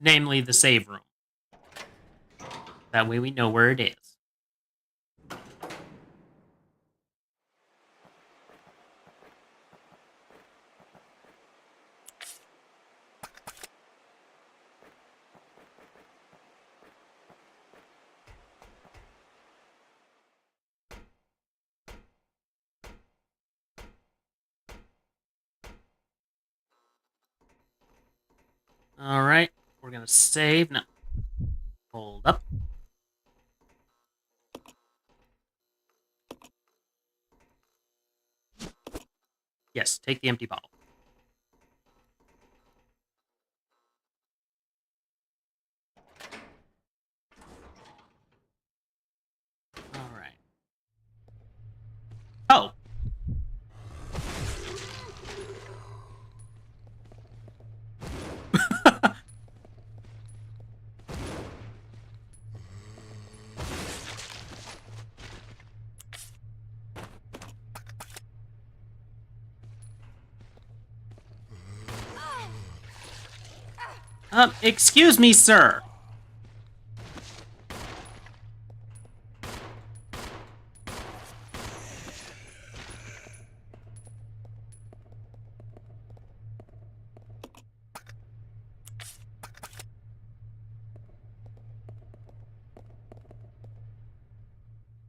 Namely, the save room. That way we know where it is. Alright, we're gonna save. No. Hold up. Yes, take the empty bottle. Alright. Oh! Excuse me, sir.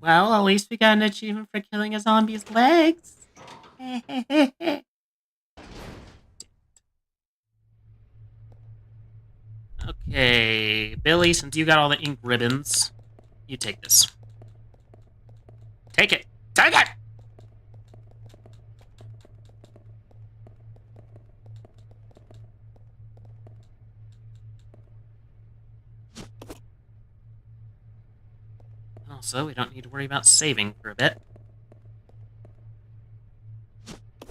Well, at least we got an achievement for killing a zombie's legs. Okay, Billy, since you got all the ink ribbons, you take this. Take it! Take it! Also, we don't need to worry about saving for a bit.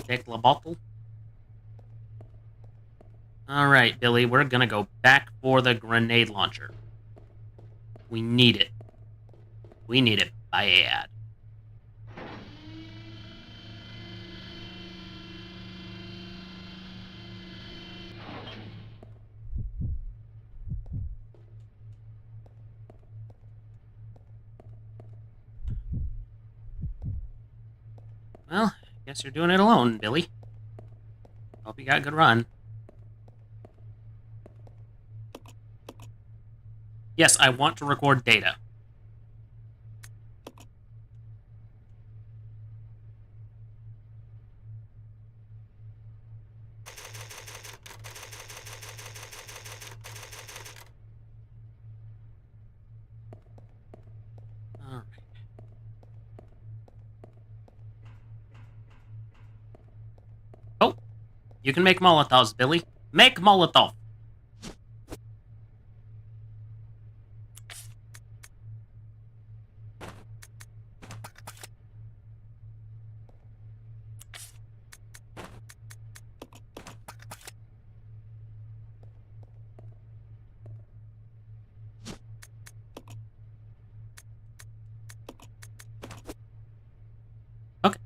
Take the bottle. Alright, Billy, we're gonna go back for the grenade launcher. We need it. We need it bad. Well, guess you're doing it alone, Billy. Hope you got a good run. Yes, I want to record data. Alright. Oh! You can make Molotovs, Billy. Make Molotov! Okay.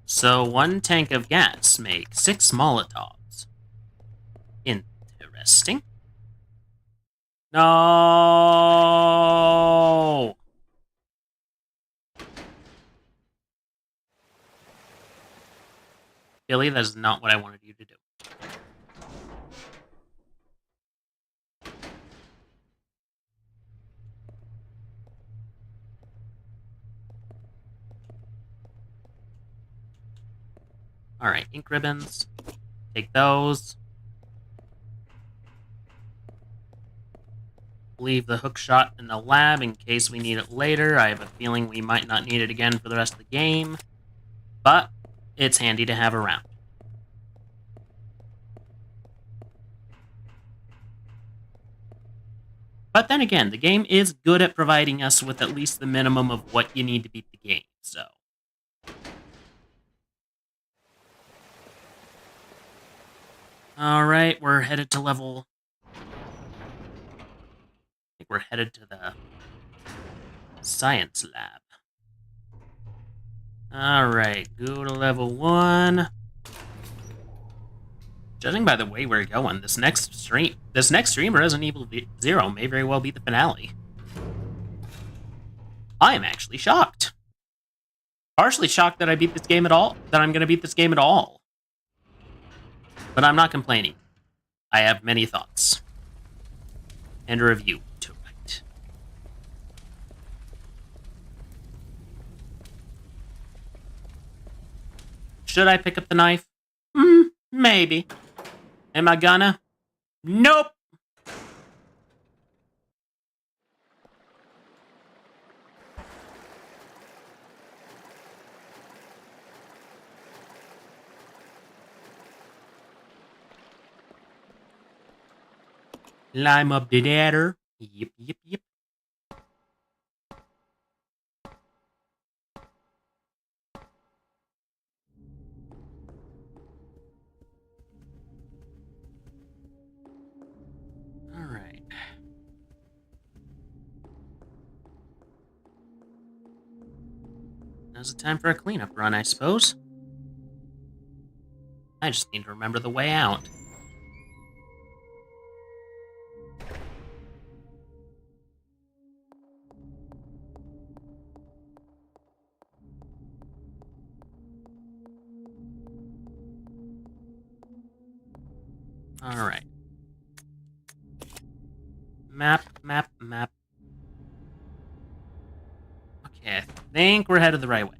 So 1 tank of gas makes 6 Molotovs. Interesting. No! Billy, that is not what I wanted you to do. Alright, ink ribbons. Take those. Leave the hook shot in the lab in case we need it later. I have a feeling we might not need it again for the rest of the game. But it's handy to have around. But then again, the game is good at providing us with at least the minimum of what you need to beat the game, so... Alright, we're headed to level... I think we're headed to the... science lab. Alright, go to level 1. Judging by the way we're going, this next stream Resident Evil 0 may very well be the finale. I am actually shocked. Partially shocked that I beat this game at all. That I'm going to beat this game at all. But I'm not complaining. I have many thoughts. And a review to write. Should I pick up the knife? Maybe. Am I gonna? Nope! Climb up the ladder. Yep, yep, yep. Alright. Now's the time for a cleanup run, I suppose. I just need to remember the way out. Alright. Map. Okay, I think we're headed the right way.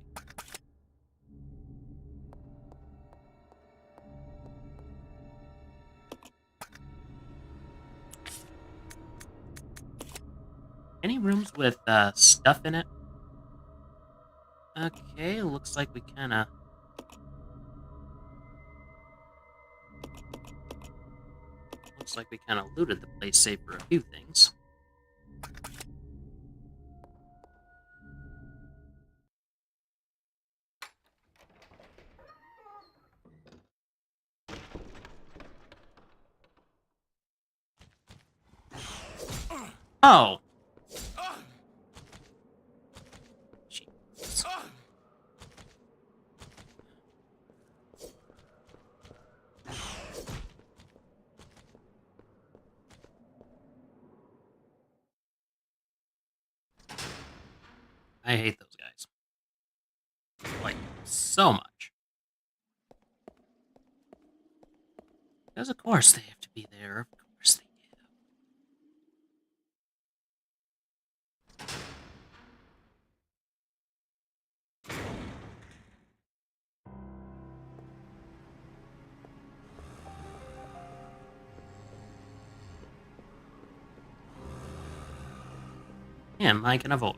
Any rooms with stuff in it? Okay, looks like we kinda... Looks like we kinda looted the place save for a few things. Oh! Jeez. I hate those guys. Like, so much. Because of course they have to be there. Of course they do. Him I can avoid.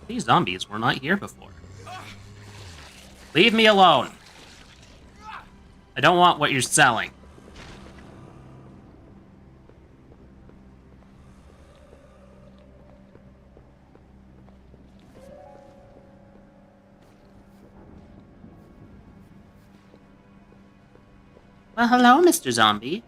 These zombies were not here before. Leave me alone! I don't want what you're selling. Well, hello, Mr. Zombie.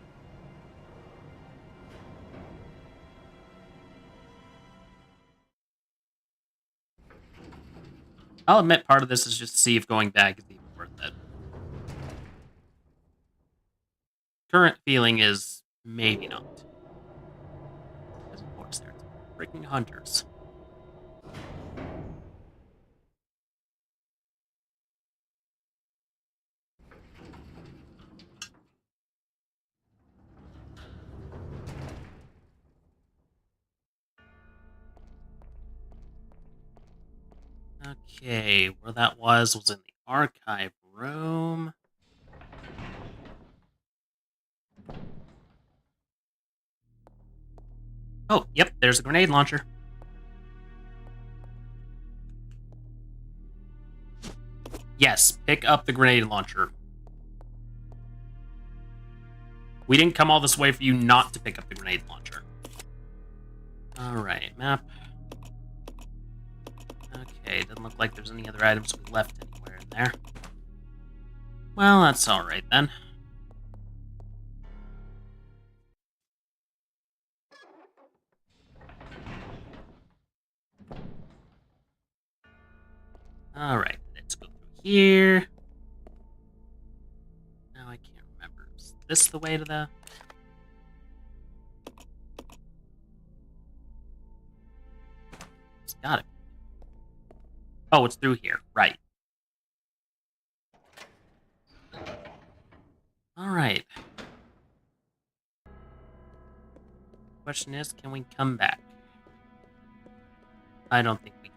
I'll admit part of this is just to see if going back is even worth it. Current feeling is maybe not. Because of course there's freaking hunters. Okay, where that was in the archive room. Oh, yep, there's a grenade launcher. Yes, pick up the grenade launcher. We didn't come all this way for you not to pick up the grenade launcher. Alright, map. Okay, doesn't look like there's any other items we left anywhere in there. Well, that's alright then. Alright, let's go through here. Now I can't remember. Is this the way to the... It's gotta be. Oh, it's through here. Right. Alright. Question is, can we come back? I don't think we can.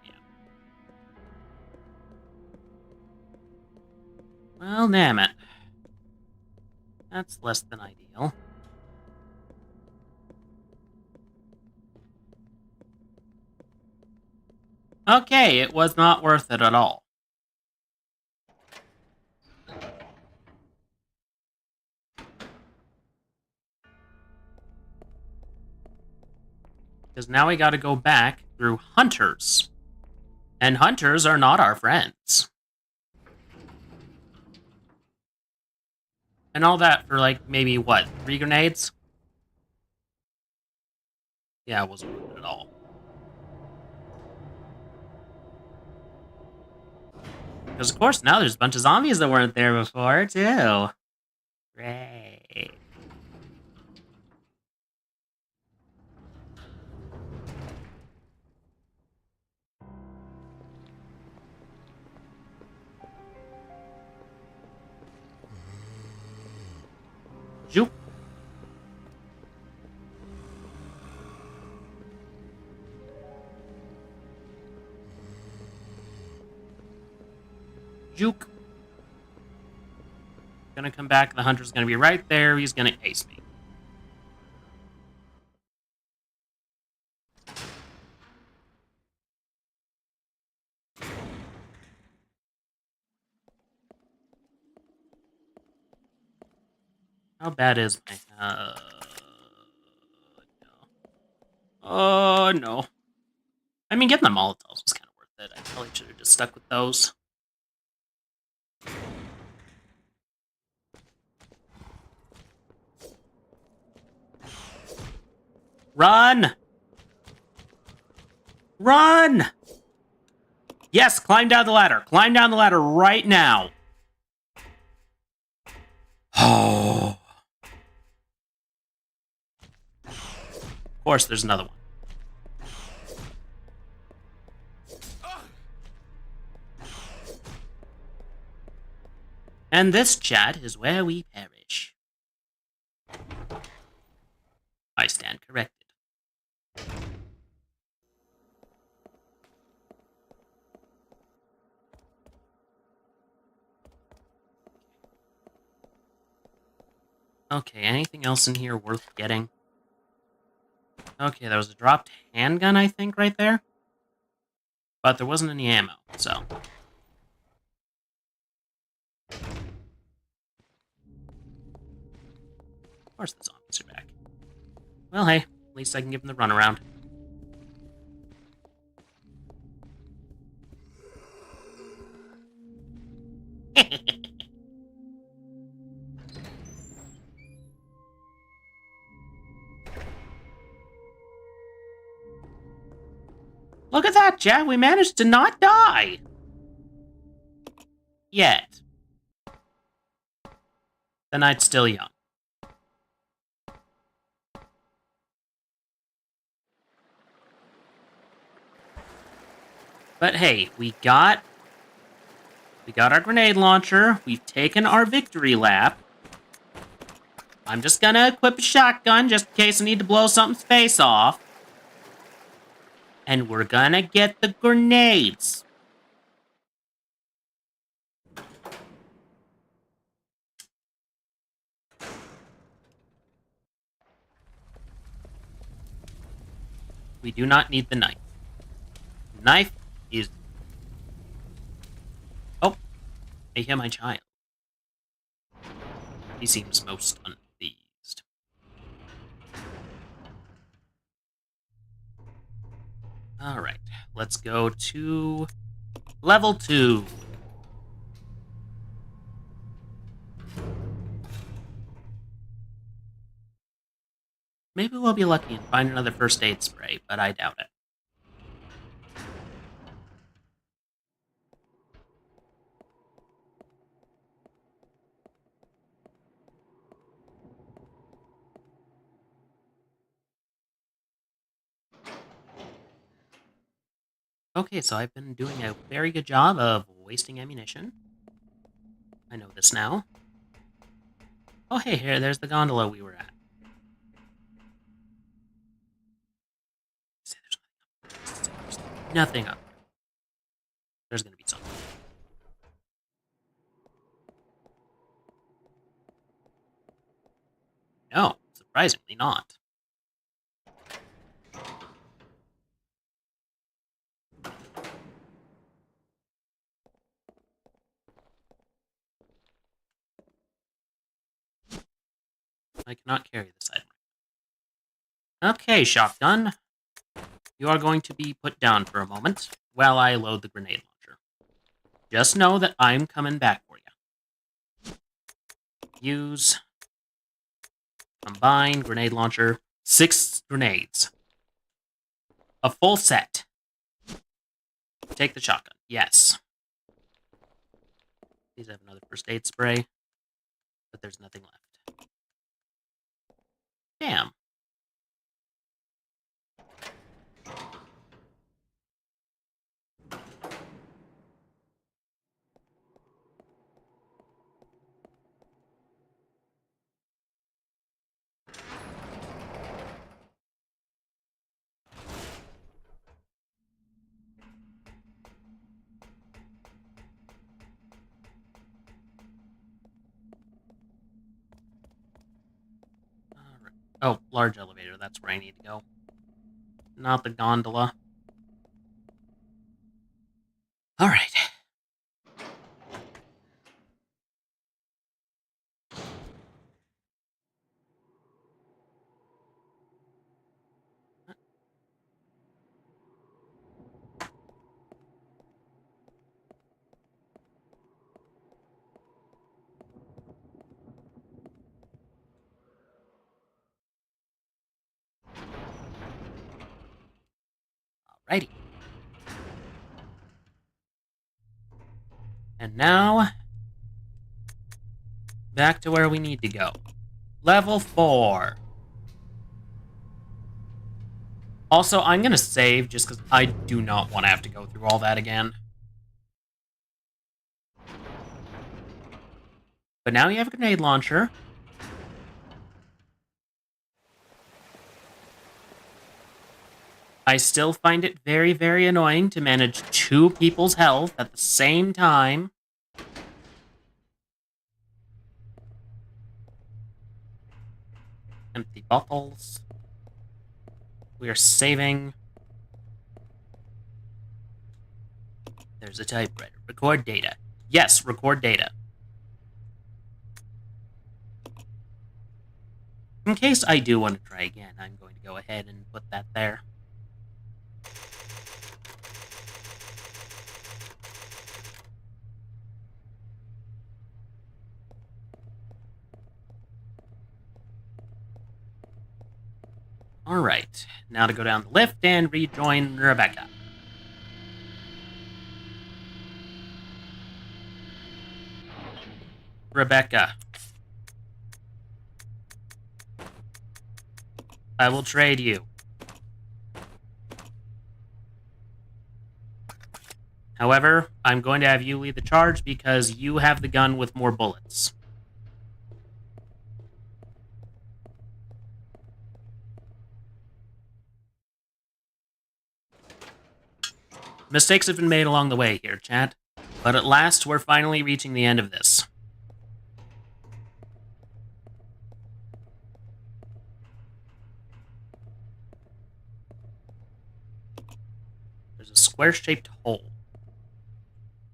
Well, damn it. That's less than ideal. Okay, it was not worth it at all. Because now we gotta go back through hunters. And hunters are not our friends. And all that for, like, maybe, what, 3 grenades? Yeah, it wasn't worth it at all. Because, of course, now there's a bunch of zombies that weren't there before, too. Great. Juke. Juke. Gonna come back. The hunter's gonna be right there. He's gonna ace me. How bad is my... no. Oh, no. I mean, getting the Molotovs was kind of worth it. I probably should have just stuck with those. Run! Run! Yes, climb down the ladder. Climb down the ladder right now. Oh. Of course, there's another one. And this, chat, is where we perish. I stand corrected. Okay, anything else in here worth getting? Okay, there was a dropped handgun, I think, right there. But there wasn't any ammo, so... Of course the zombies are back. Well, hey, at least I can give them the runaround. Look at that, Jack! We managed to not die! Yet. The night's still young. But hey, we got our grenade launcher. We've taken our victory lap. I'm just gonna equip a shotgun just in case I need to blow something's face off. And we're gonna get the grenades. We do not need the knife. The knife is... Oh, I hear my child. He seems most unpleased. Alright, let's go to level 2. Maybe we'll be lucky and find another first aid spray, but I doubt it. Okay, so I've been doing a very good job of wasting ammunition. I know this now. Oh, hey, here, there's the gondola we were at. There's nothing up there. There's gonna be something. No, surprisingly not. I cannot carry this item. Okay, shotgun. You are going to be put down for a moment while I load the grenade launcher. Just know that I'm coming back for you. Use. Combine grenade launcher. 6 grenades. A full set. Take the shotgun. Yes. Please have another first aid spray. But there's nothing left. Damn. Alright. Oh, large elevator. That's where I need to go. Not the gondola. Alright. Alrighty. And now, back to where we need to go. Level 4. Also, I'm gonna save just because I do not want to have to go through all that again. But now you have a grenade launcher. I still find it very, very annoying to manage 2 people's health at the same time. Empty bottles. We are saving. There's a typewriter. Record data. Yes, record data. In case I do want to try again, I'm going to go ahead and put that there. Alright, now to go down the lift and rejoin Rebecca. Rebecca. I will trade you. However, I'm going to have you lead the charge because you have the gun with more bullets. Mistakes have been made along the way here, chat. But at last, we're finally reaching the end of this. There's a square-shaped hole.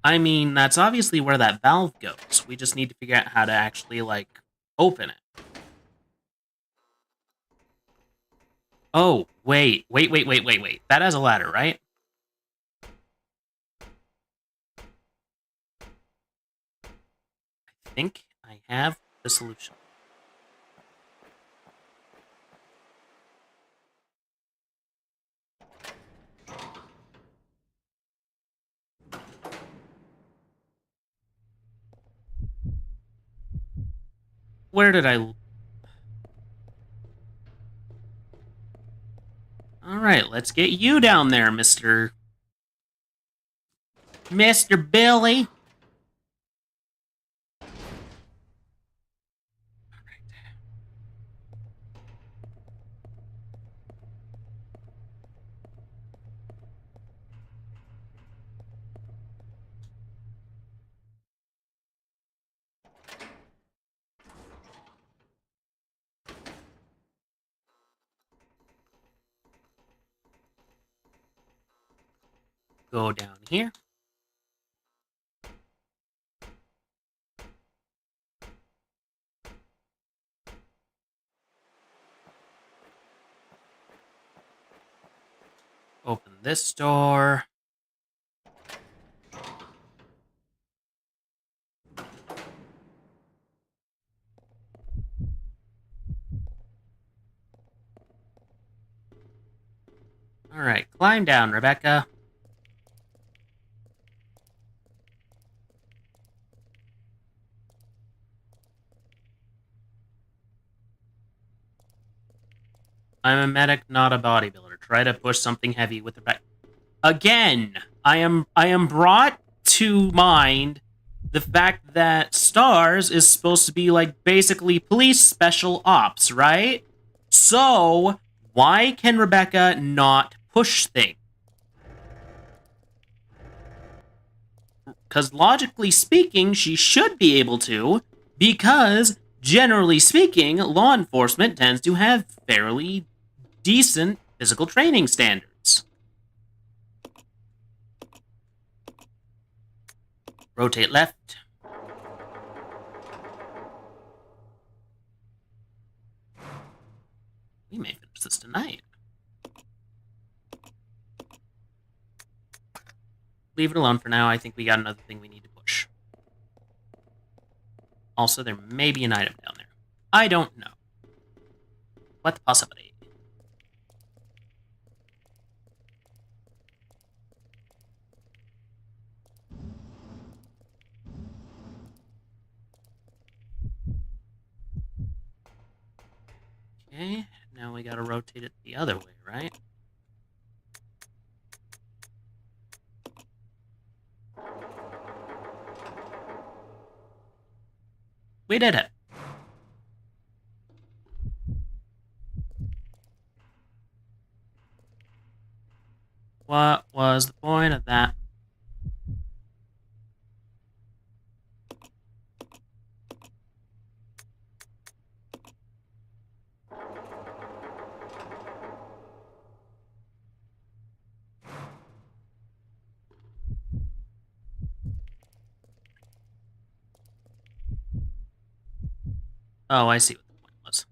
I mean, that's obviously where that valve goes. We just need to figure out how to actually, like, open it. Oh, wait. That has a ladder, right? I think I have the solution. Where did I... Alright, let's get you down there, Mr. Mr. Billy. Go down here. Open this door. Alright, climb down, Rebecca. I'm a medic, not a bodybuilder. Try to push something heavy with Rebecca. Again, I am brought to mind the fact that STARS is supposed to be like basically police special ops, right? So, why can Rebecca not push things? Because logically speaking, she should be able to, because generally speaking, law enforcement tends to have fairly decent physical training standards. Rotate left. We may finish this tonight. Leave it alone for now. I think we got another thing we need to push. Also, there may be an item down there. I don't know. What possibly? Okay, now we gotta rotate it the other way, right? We did it. What was the point of that? Oh, I see what the point was.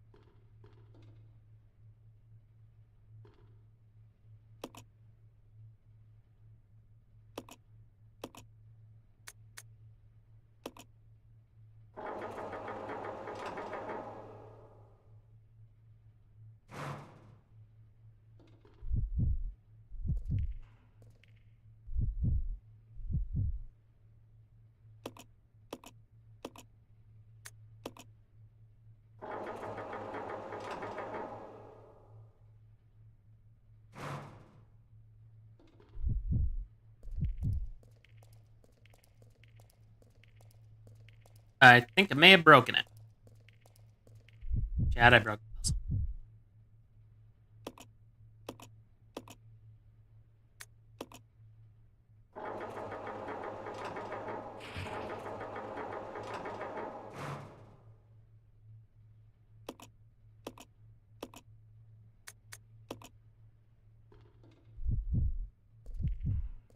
I think I may have broken it. Chad, I broke the puzzle.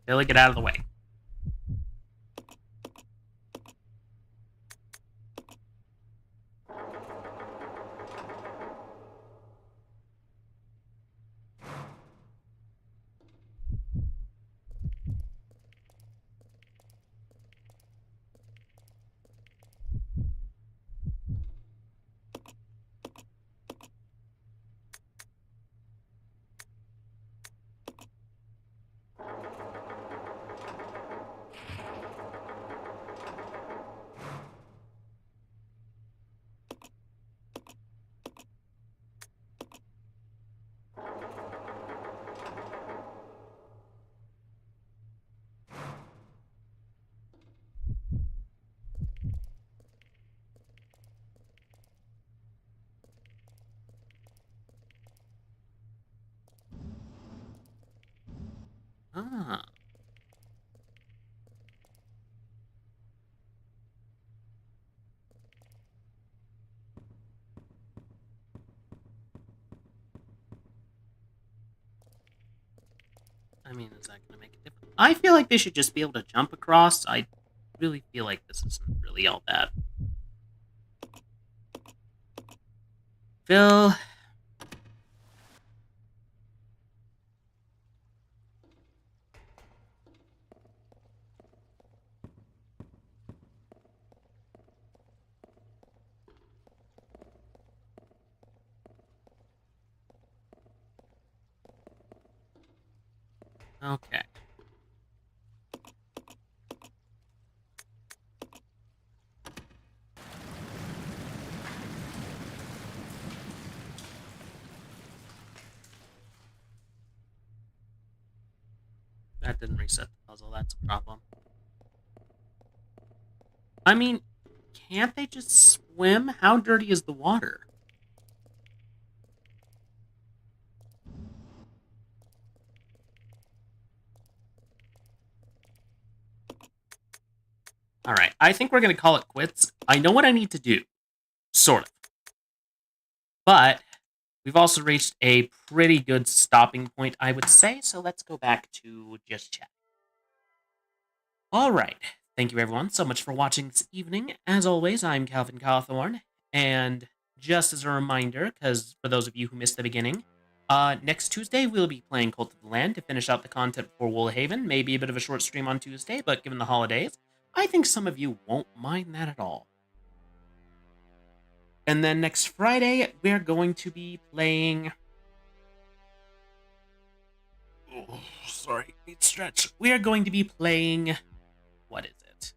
Billy, get out of the way. Ah. I mean, is that going to make a difference? I feel like they should just be able to jump across. I really feel like this isn't really all bad. Phil. Okay. That didn't reset the puzzle. That's a problem. I mean, can't they just swim? How dirty is the water? Alright, I think we're going to call it quits. I know what I need to do. Sort of. But we've also reached a pretty good stopping point, I would say, so let's go back to just chat. Alright, thank you everyone so much for watching this evening. As always, I'm Calvin Cawthorn, and just as a reminder, because for those of you who missed the beginning, next Tuesday we'll be playing Cult of the Land to finish out the content for Woolhaven. Maybe a bit of a short stream on Tuesday, but given the holidays, I think some of you won't mind that at all. And then next Friday, we're going to be playing... Oh, sorry, need stretch. We are going to be playing... What is it?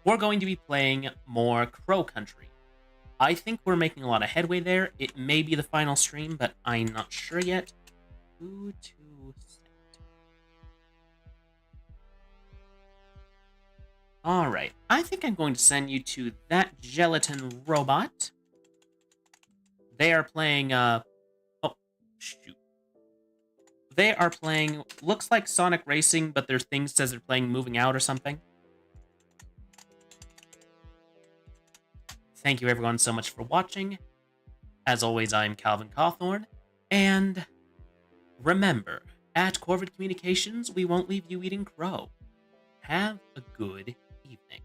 We're going to be playing more Crow Country. I think we're making a lot of headway there. It may be the final stream, but I'm not sure yet. Who to send? Alright, I think I'm going to send you to that gelatin robot. They are playing, oh, shoot. They are playing, looks like Sonic Racing, but their thing says they're playing Moving Out or something. Thank you everyone so much for watching. As always, I'm Calvin Cawthorn, and remember, at Corvid Communications, we won't leave you eating crow. Have a good evening.